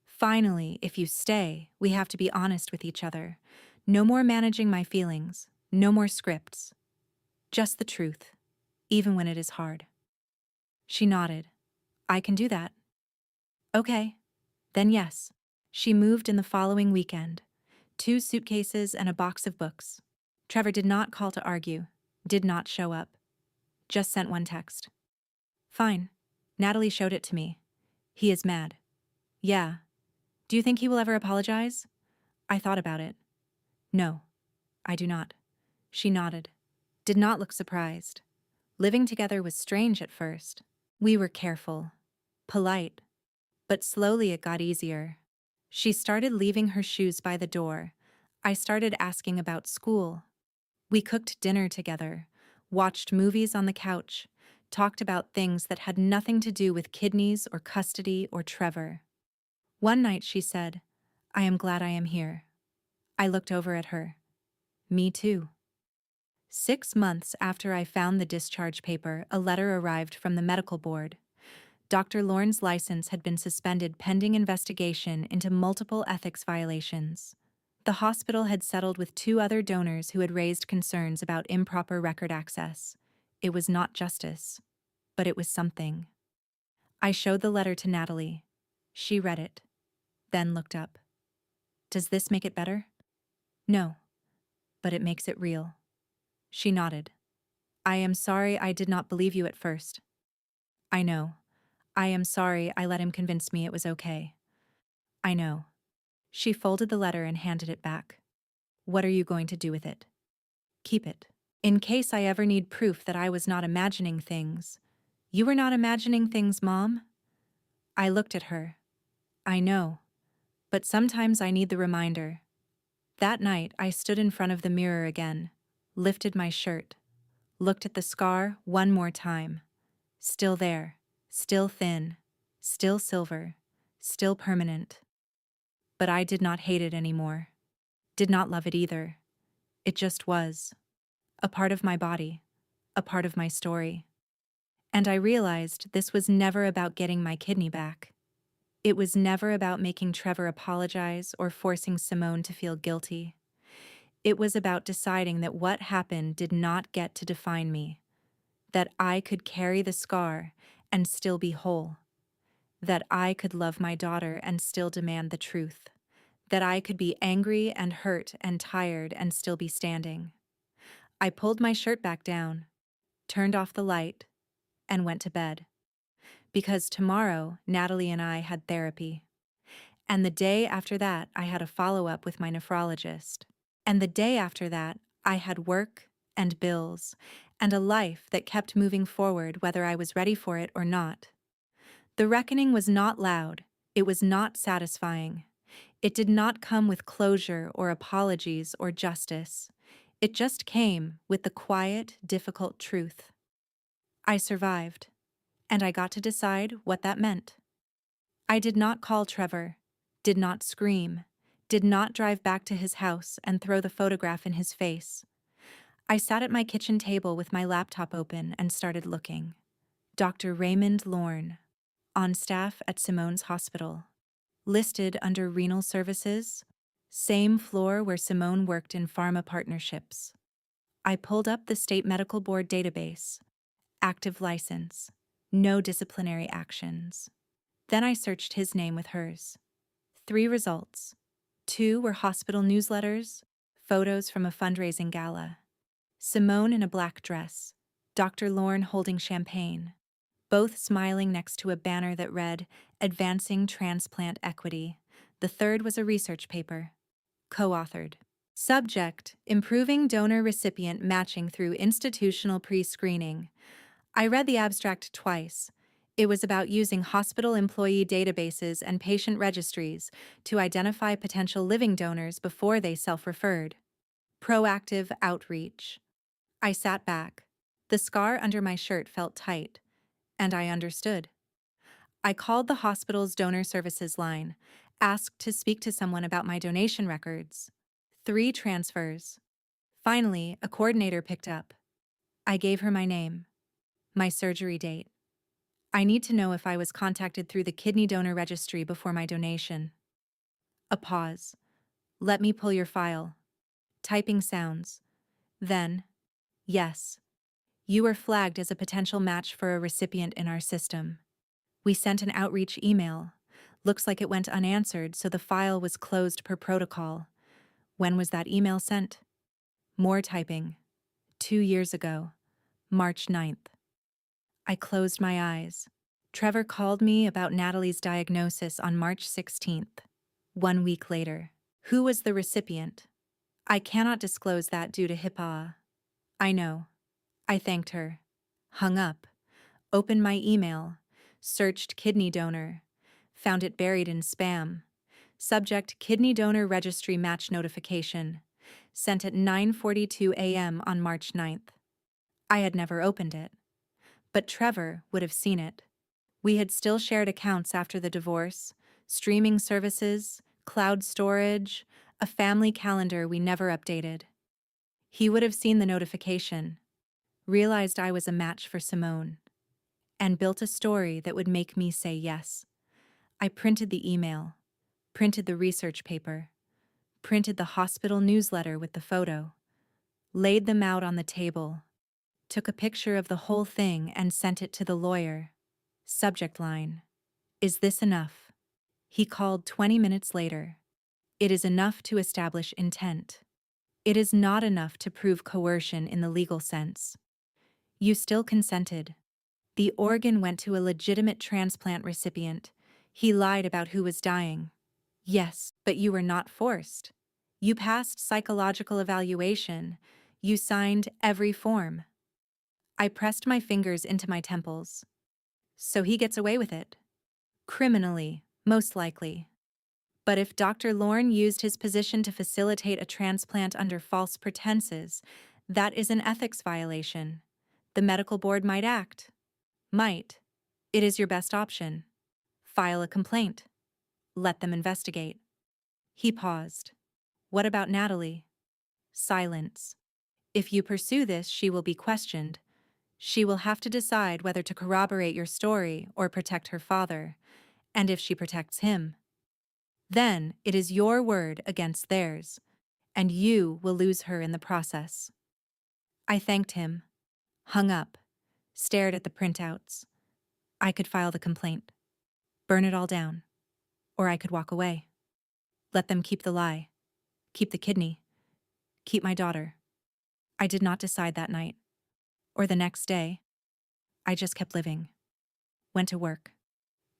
Finally, if you stay, we have to be honest with each other. No more managing my feelings. No more scripts. Just the truth, even when it is hard. She nodded. I can do that. Okay. Then yes. She moved in the following weekend. 2 suitcases and a box of books. Trevor did not call to argue, did not show up. Just sent one text. Fine. Natalie showed it to me. He is mad. Yeah. Do you think he will ever apologize? I thought about it. No, I do not. She nodded. Did not look surprised. Living together was strange at first. We were careful, polite, but slowly it got easier. She started leaving her shoes by the door. I started asking about school. We cooked dinner together, watched movies on the couch, talked about things that had nothing to do with kidneys or custody or Trevor. One night she said, I am glad I am here. I looked over at her. Me too. 6 months after I found the discharge paper, a letter arrived from the medical board. Dr. Lorne's license had been suspended pending investigation into multiple ethics violations. The hospital had settled with 2 other donors who had raised concerns about improper record access. It was not justice, but it was something. I showed the letter to Natalie. She read it, then looked up. Does this make it better? No, but it makes it real. She nodded. I am sorry I did not believe you at first. I know. I am sorry I let him convince me it was okay. I know. She folded the letter and handed it back. What are you going to do with it? Keep it. In case I ever need proof that I was not imagining things. You were not imagining things, Mom? I looked at her. I know. But sometimes I need the reminder. That night, I stood in front of the mirror again, lifted my shirt, looked at the scar one more time. Still there, still thin, still silver, still permanent. But I did not hate it anymore. Did not love it either. It just was. A part of my body. A part of my story. And I realized this was never about getting my kidney back. It was never about making Trevor apologize or forcing Simone to feel guilty. It was about deciding that what happened did not get to define me. That I could carry the scar and still be whole. That I could love my daughter and still demand the truth. That I could be angry and hurt and tired and still be standing. I pulled my shirt back down, turned off the light, and went to bed. Because tomorrow, Natalie and I had therapy. And the day after that, I had a follow-up with my nephrologist. And the day after that, I had work and bills and a life that kept moving forward whether I was ready for it or not. The reckoning was not loud. It was not satisfying. It did not come with closure or apologies or justice. It just came with the quiet, difficult truth. I survived, and I got to decide what that meant. I did not call Trevor, did not scream, did not drive back to his house and throw the photograph in his face. I sat at my kitchen table with my laptop open and started looking. Dr. Raymond Lorne, on staff at Simone's hospital. Listed under renal services, same floor where Simone worked in pharma partnerships. I pulled up the state medical board database. Active license. No disciplinary actions. Then I searched his name with hers. 3 results. 2 were hospital newsletters, photos from a fundraising gala. Simone in a black dress, Dr. Lorne holding champagne, both smiling next to a banner that read, Advancing Transplant Equity. The third was a research paper. Co-authored. Subject, Improving Donor-Recipient Matching Through Institutional Pre-Screening. I read the abstract twice. It was about using hospital employee databases and patient registries to identify potential living donors before they self-referred. Proactive outreach. I sat back. The scar under my shirt felt tight, and I understood. I called the hospital's donor services line, asked to speak to someone about my donation records. 3 transfers. Finally, a coordinator picked up. I gave her my name, my surgery date. I need to know if I was contacted through the kidney donor registry before my donation. A pause. Let me pull your file. Typing sounds. Then, yes. You were flagged as a potential match for a recipient in our system. We sent an outreach email. Looks like it went unanswered, so the file was closed per protocol. When was that email sent? More typing. 2 years ago, March 9th. I closed my eyes. Trevor called me about Natalie's diagnosis on March 16th. 1 week later. Who was the recipient? I cannot disclose that due to HIPAA. I know. I thanked her. Hung up. Opened my email. Searched kidney donor. Found it buried in spam. Subject kidney donor registry match notification. Sent at 9:42 a.m. on March 9th. I had never opened it. But Trevor would have seen it. We had still shared accounts after the divorce, streaming services, cloud storage, a family calendar we never updated. He would have seen the notification, realized I was a match for Simone, and built a story that would make me say yes. I printed the email, printed the research paper, printed the hospital newsletter with the photo, laid them out on the table, took a picture of the whole thing and sent it to the lawyer. Subject line. Is this enough? He called 20 minutes later. It is enough to establish intent. It is not enough to prove coercion in the legal sense. You still consented. The organ went to a legitimate transplant recipient. He lied about who was dying. Yes, but you were not forced. You passed psychological evaluation. You signed every form. I pressed my fingers into my temples. So he gets away with it. Criminally, most likely. But if Dr. Lorne used his position to facilitate a transplant under false pretenses, that is an ethics violation. The medical board might act. Might. It is your best option. File a complaint. Let them investigate. He paused. What about Natalie? Silence. If you pursue this, she will be questioned. She will have to decide whether to corroborate your story or protect her father, and if she protects him. Then it is your word against theirs, and you will lose her in the process. I thanked him, hung up, stared at the printouts. I could file the complaint, burn it all down, or I could walk away. Let them keep the lie, keep the kidney, keep my daughter. I did not decide that night. or the next day. I just kept living. Went to work.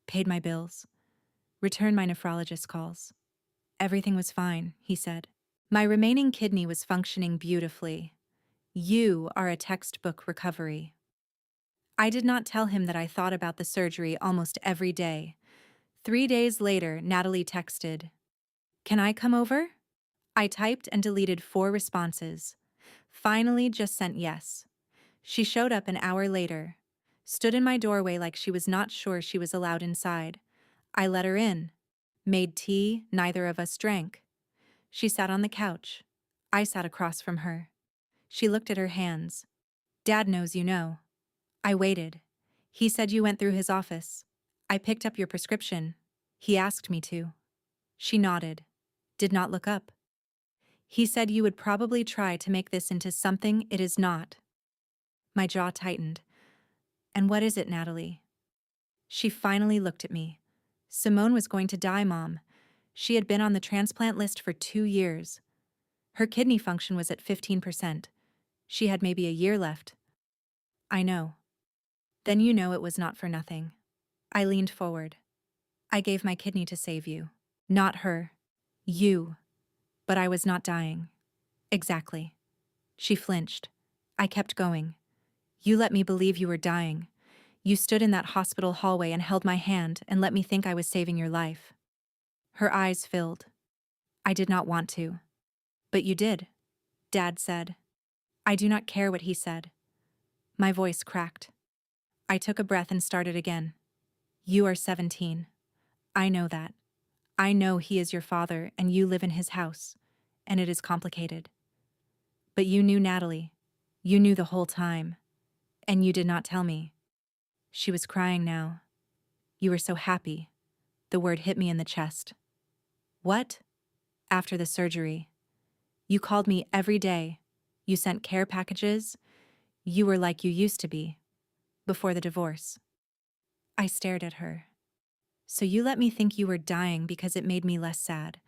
Paid my bills. Returned my nephrologist calls. Everything was fine, he said. My remaining kidney was functioning beautifully. You are a textbook recovery. I did not tell him that I thought about the surgery almost every day. 3 days later, Natalie texted, "Can I come over?" I typed and deleted 4 responses. Finally, just sent yes. She showed up an hour later, stood in my doorway like she was not sure she was allowed inside. I let her in. Made tea, neither of us drank. She sat on the couch. I sat across from her. She looked at her hands. "Dad knows you know." I waited. "He said you went through his office. I picked up your prescription. He asked me to." She nodded. Did not look up. "He said you would probably try to make this into something it is not." My jaw tightened. "And what is it, Natalie?" She finally looked at me. "Simone was going to die, Mom. She had been on the transplant list for 2 years. Her kidney function was at 15%. She had maybe a year left." "I know." "Then you know it was not for nothing." I leaned forward. "I gave my kidney to save you. Not her. You. But I was not dying." "Exactly." She flinched. I kept going. "You let me believe you were dying. You stood in that hospital hallway and held my hand and let me think I was saving your life." Her eyes filled. "I did not want to." "But you did," Dad said. "I do not care what he said." My voice cracked. I took a breath and started again. "You are 17. I know that. I know he is your father and you live in his house, and it is complicated. But you knew Natalie. You knew the whole time. And you did not tell me." She was crying now. "You were so happy." The word hit me in the chest. "What?" "After the surgery. You called me every day. You sent care packages. You were like you used to be. Before the divorce." I stared at her. "So you let me think you were dying because it made me less sad.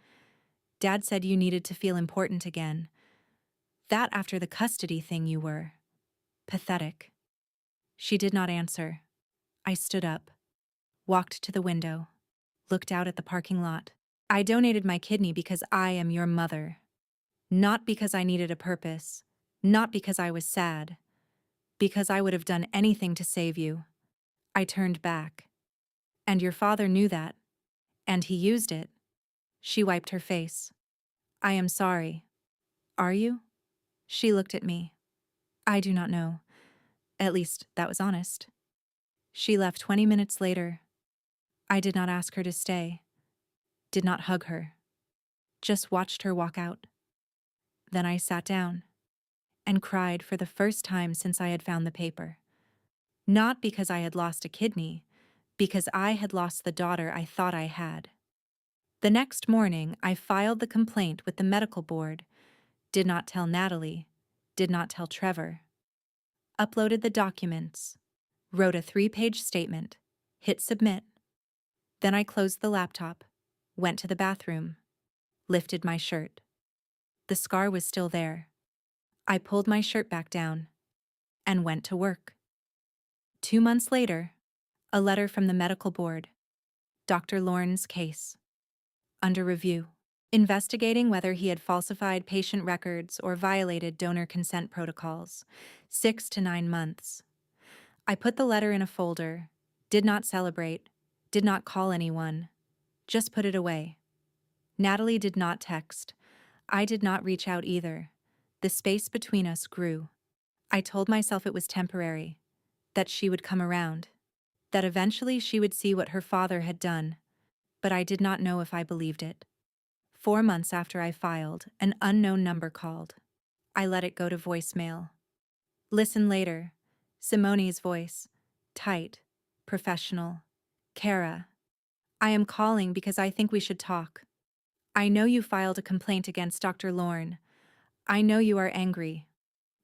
Dad said you needed to feel important again. That after the custody thing you were. Pathetic." She did not answer. I stood up, walked to the window, looked out at the parking lot. "I donated my kidney because I am your mother. Not because I needed a purpose. Not because I was sad. Because I would have done anything to save you." I turned back. "And your father knew that. And he used it." She wiped her face. "I am sorry." "Are you?" She looked at me. "I do not know. At least, that was honest." She left 20 minutes later. I did not ask her to stay. Did not hug her. Just watched her walk out. Then I sat down and cried for the first time since I had found the paper. Not because I had lost a kidney, because I had lost the daughter I thought I had. The next morning, I filed the complaint with the medical board, did not tell Natalie, did not tell Trevor. Uploaded the documents, wrote a 3-page statement, hit submit. Then I closed the laptop, went to the bathroom, lifted my shirt. The scar was still there. I pulled my shirt back down and went to work. 2 months later, a letter from the medical board. Dr. Lorne's case. Under review. Investigating whether he had falsified patient records or violated donor consent protocols. 6 to 9 months. I put the letter in a folder, did not celebrate, did not call anyone, just put it away. Natalie did not text. I did not reach out either. The space between us grew. I told myself it was temporary, that she would come around, that eventually she would see what her father had done, but I did not know if I believed it. 4 months after I filed, an unknown number called. I let it go to voicemail. Listen later. Simone's voice. Tight. Professional. "Kara, I am calling because I think we should talk. I know you filed a complaint against Dr. Lorne. I know you are angry.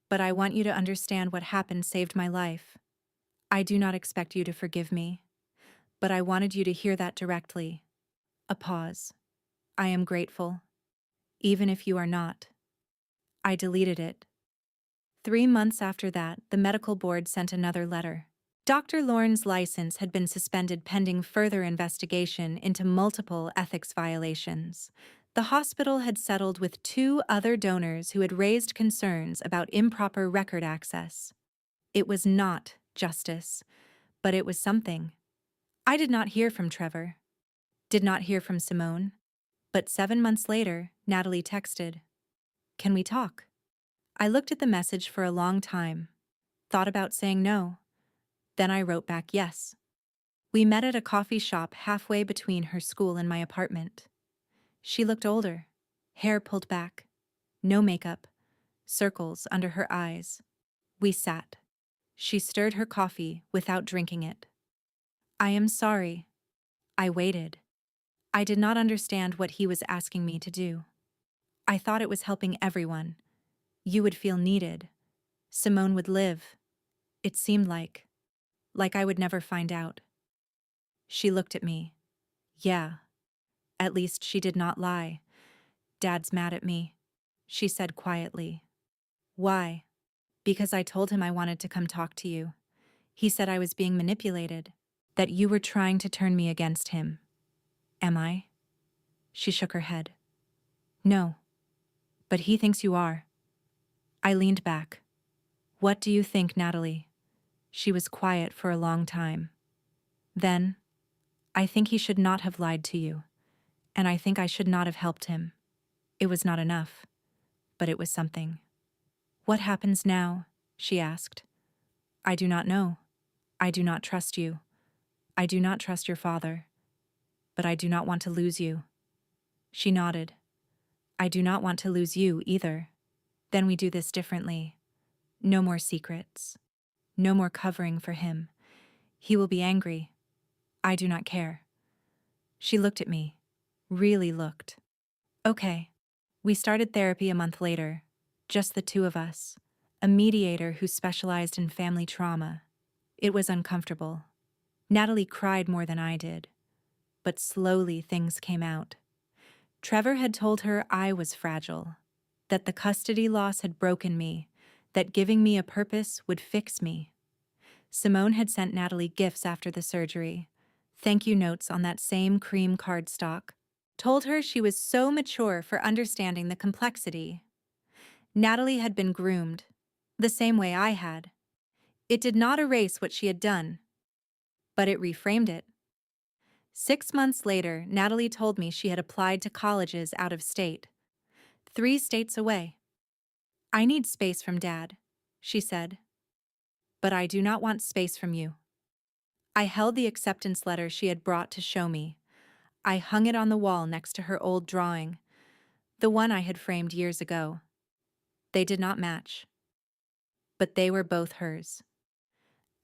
But I want you to understand what happened saved my life. I do not expect you to forgive me. But I wanted you to hear that directly." A pause. "I am grateful. Even if you are not." I deleted it. 3 months after that, the medical board sent another letter. Dr. Lauren's license had been suspended pending further investigation into multiple ethics violations. The hospital had settled with 2 other donors who had raised concerns about improper record access. It was not justice, but it was something. I did not hear from Trevor. Did not hear from Simone. But 7 months later, Natalie texted, "Can we talk?" I looked at the message for a long time, thought about saying no. Then I wrote back yes. We met at a coffee shop halfway between her school and my apartment. She looked older, hair pulled back, no makeup, circles under her eyes. We sat. She stirred her coffee without drinking it. "I am sorry." I waited. I did not understand what he was asking me to do. I thought it was helping everyone. You would feel needed. Simone would live. It seemed like I would never find out. She looked at me. Yeah. At least she did not lie. "Dad's mad at me," she said quietly. "Why?" "Because I told him I wanted to come talk to you. He said I was being manipulated, that you were trying to turn me against him." "Am I?" She shook her head. "No. But he thinks you are." I leaned back. "What do you think, Natalie?" She was quiet for a long time. Then, "I think he should not have lied to you, and I think I should not have helped him. It was not enough, but it was something." "What happens now?" she asked. "I do not know. I do not trust you. I do not trust your father. But I do not want to lose you." She nodded. "I do not want to lose you either. Then we do this differently. No more secrets. No more covering for him. He will be angry. I do not care." She looked at me. Really looked. "Okay." We started therapy a month later. Just the 2 of us. A mediator who specialized in family trauma. It was uncomfortable. Natalie cried more than I did. But slowly things came out. Trevor had told her I was fragile, that the custody loss had broken me, that giving me a purpose would fix me. Simone had sent Natalie gifts after the surgery, thank you notes on that same cream cardstock, told her she was so mature for understanding the complexity. Natalie had been groomed, the same way I had. It did not erase what she had done, but it reframed it. 6 months later, Natalie told me she had applied to colleges out of state, 3 states away. "I need space from Dad," she said. "But I do not want space from you." I held the acceptance letter she had brought to show me. I hung it on the wall next to her old drawing, the one I had framed years ago. They did not match, but they were both hers.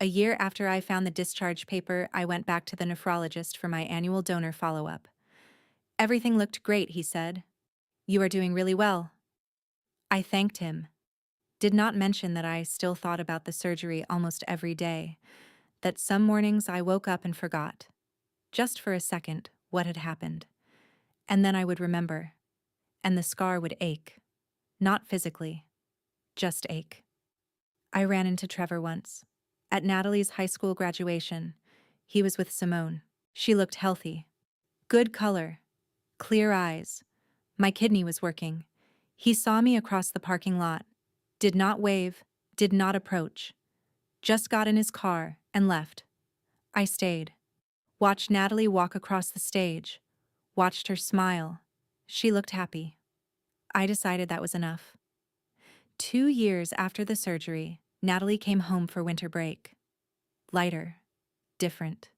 A year after I found the discharge paper, I went back to the nephrologist for my annual donor follow-up. "Everything looked great," he said. "You are doing really well." I thanked him. Did not mention that I still thought about the surgery almost every day, that some mornings I woke up and forgot, just for a second, what had happened. And then I would remember, and the scar would ache. Not physically, just ache. I ran into Trevor once. At Natalie's high school graduation, he was with Simone. She looked healthy. Good color. Clear eyes. My kidney was working. He saw me across the parking lot. Did not wave, did not approach. Just got in his car and left. I stayed. Watched Natalie walk across the stage. Watched her smile. She looked happy. I decided that was enough. 2 years after the surgery, Natalie came home for winter break. Lighter. Different.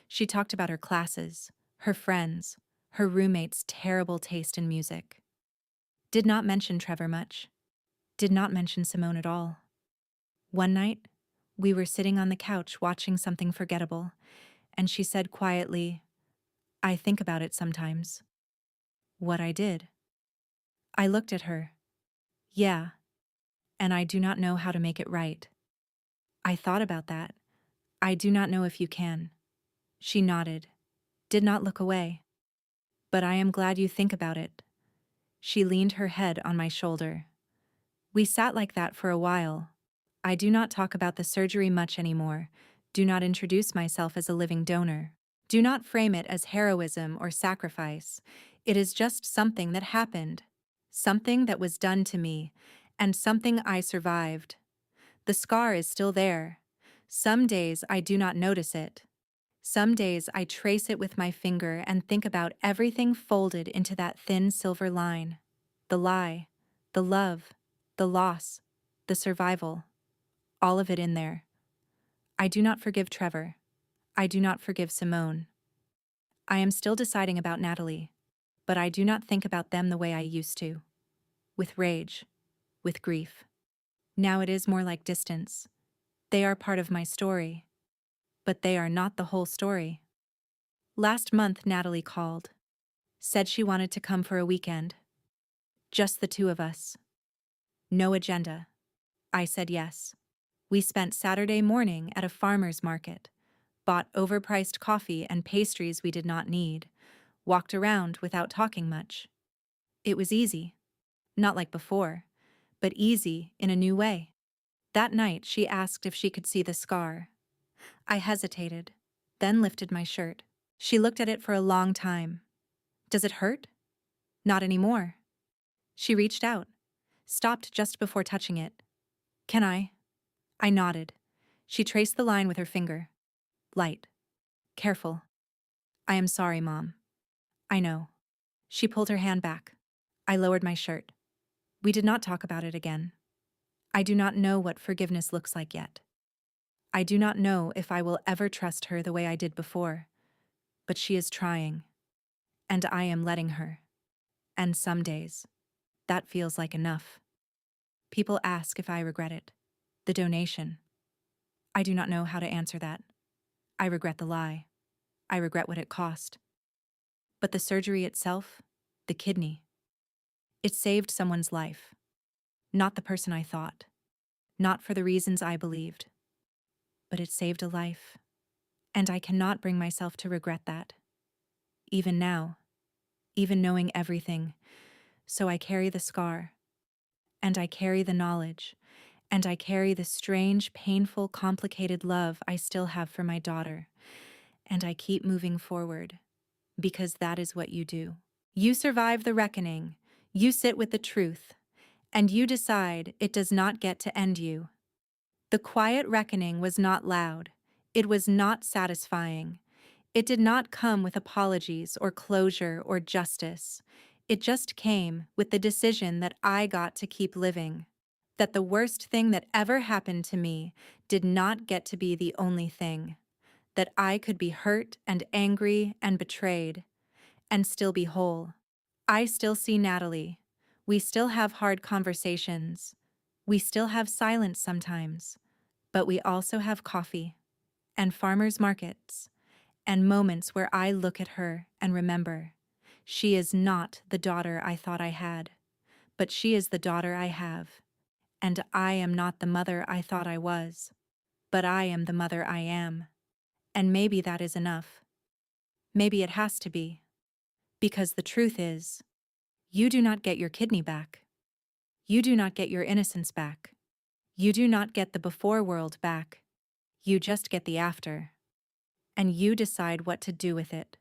She talked about her classes, her friends, her roommate's terrible taste in music. Did not mention Trevor much. Did not mention Simone at all. One night, we were sitting on the couch watching something forgettable, and she said quietly, "I think about it sometimes." What I did. I looked at her. Yeah, and I do not know how to make it right. I thought about that. I do not know if you can. She nodded, did not look away. But I am glad you think about it. She leaned her head on my shoulder. We sat like that for a while. I do not talk about the surgery much anymore. Do not introduce myself as a living donor. Do not frame it as heroism or sacrifice. It is just something that happened. Something that was done to me, and something I survived. The scar is still there. Some days I do not notice it. Some days I trace it with my finger and think about everything folded into that thin silver line. The lie, the love, the loss, the survival. All of it in there. I do not forgive Trevor. I do not forgive Simone. I am still deciding about Natalie, but I do not think about them the way I used to. With rage, with grief. Now it is more like distance. They are part of my story, but they are not the whole story. Last month, Natalie called. Said she wanted to come for a weekend. Just the two of us. No agenda. I said yes. We spent Saturday morning at a farmer's market, bought overpriced coffee and pastries we did not need, walked around without talking much. It was easy. Not like before, but easy in a new way. That night, she asked if she could see the scar. I hesitated, then lifted my shirt. She looked at it for a long time. Does it hurt? Not anymore. She reached out, stopped just before touching it. Can I? I nodded. She traced the line with her finger. Light. Careful. I am sorry, Mom. I know. She pulled her hand back. I lowered my shirt. We did not talk about it again. I do not know what forgiveness looks like yet. I do not know if I will ever trust her the way I did before, but she is trying, and I am letting her. And some days, that feels like enough. People ask if I regret it. The donation. I do not know how to answer that. I regret the lie. I regret what it cost. But the surgery itself, the kidney, it saved someone's life. Not the person I thought. Not for the reasons I believed. But it saved a life. And I cannot bring myself to regret that. Even now. Even knowing everything. So I carry the scar. And I carry the knowledge. And I carry the strange, painful, complicated love I still have for my daughter. And I keep moving forward. Because that is what you do. You survive the reckoning. You sit with the truth. And you decide it does not get to end you. The quiet reckoning was not loud. It was not satisfying. It did not come with apologies or closure or justice. It just came with the decision that I got to keep living. That the worst thing that ever happened to me did not get to be the only thing. That I could be hurt and angry and betrayed, and still be whole. I still see Natalie. We still have hard conversations. We still have silence sometimes. But we also have coffee, and farmers markets, and moments where I look at her and remember, she is not the daughter I thought I had, but she is the daughter I have. And I am not the mother I thought I was, but I am the mother I am. And maybe that is enough. Maybe it has to be. Because the truth is, you do not get your kidney back. You do not get your innocence back. You do not get the before world back. You just get the after. And you decide what to do with it.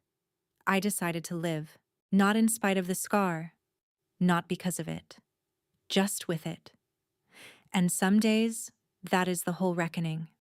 I decided to live, not in spite of the scar, not because of it, just with it. And some days, that is the whole reckoning.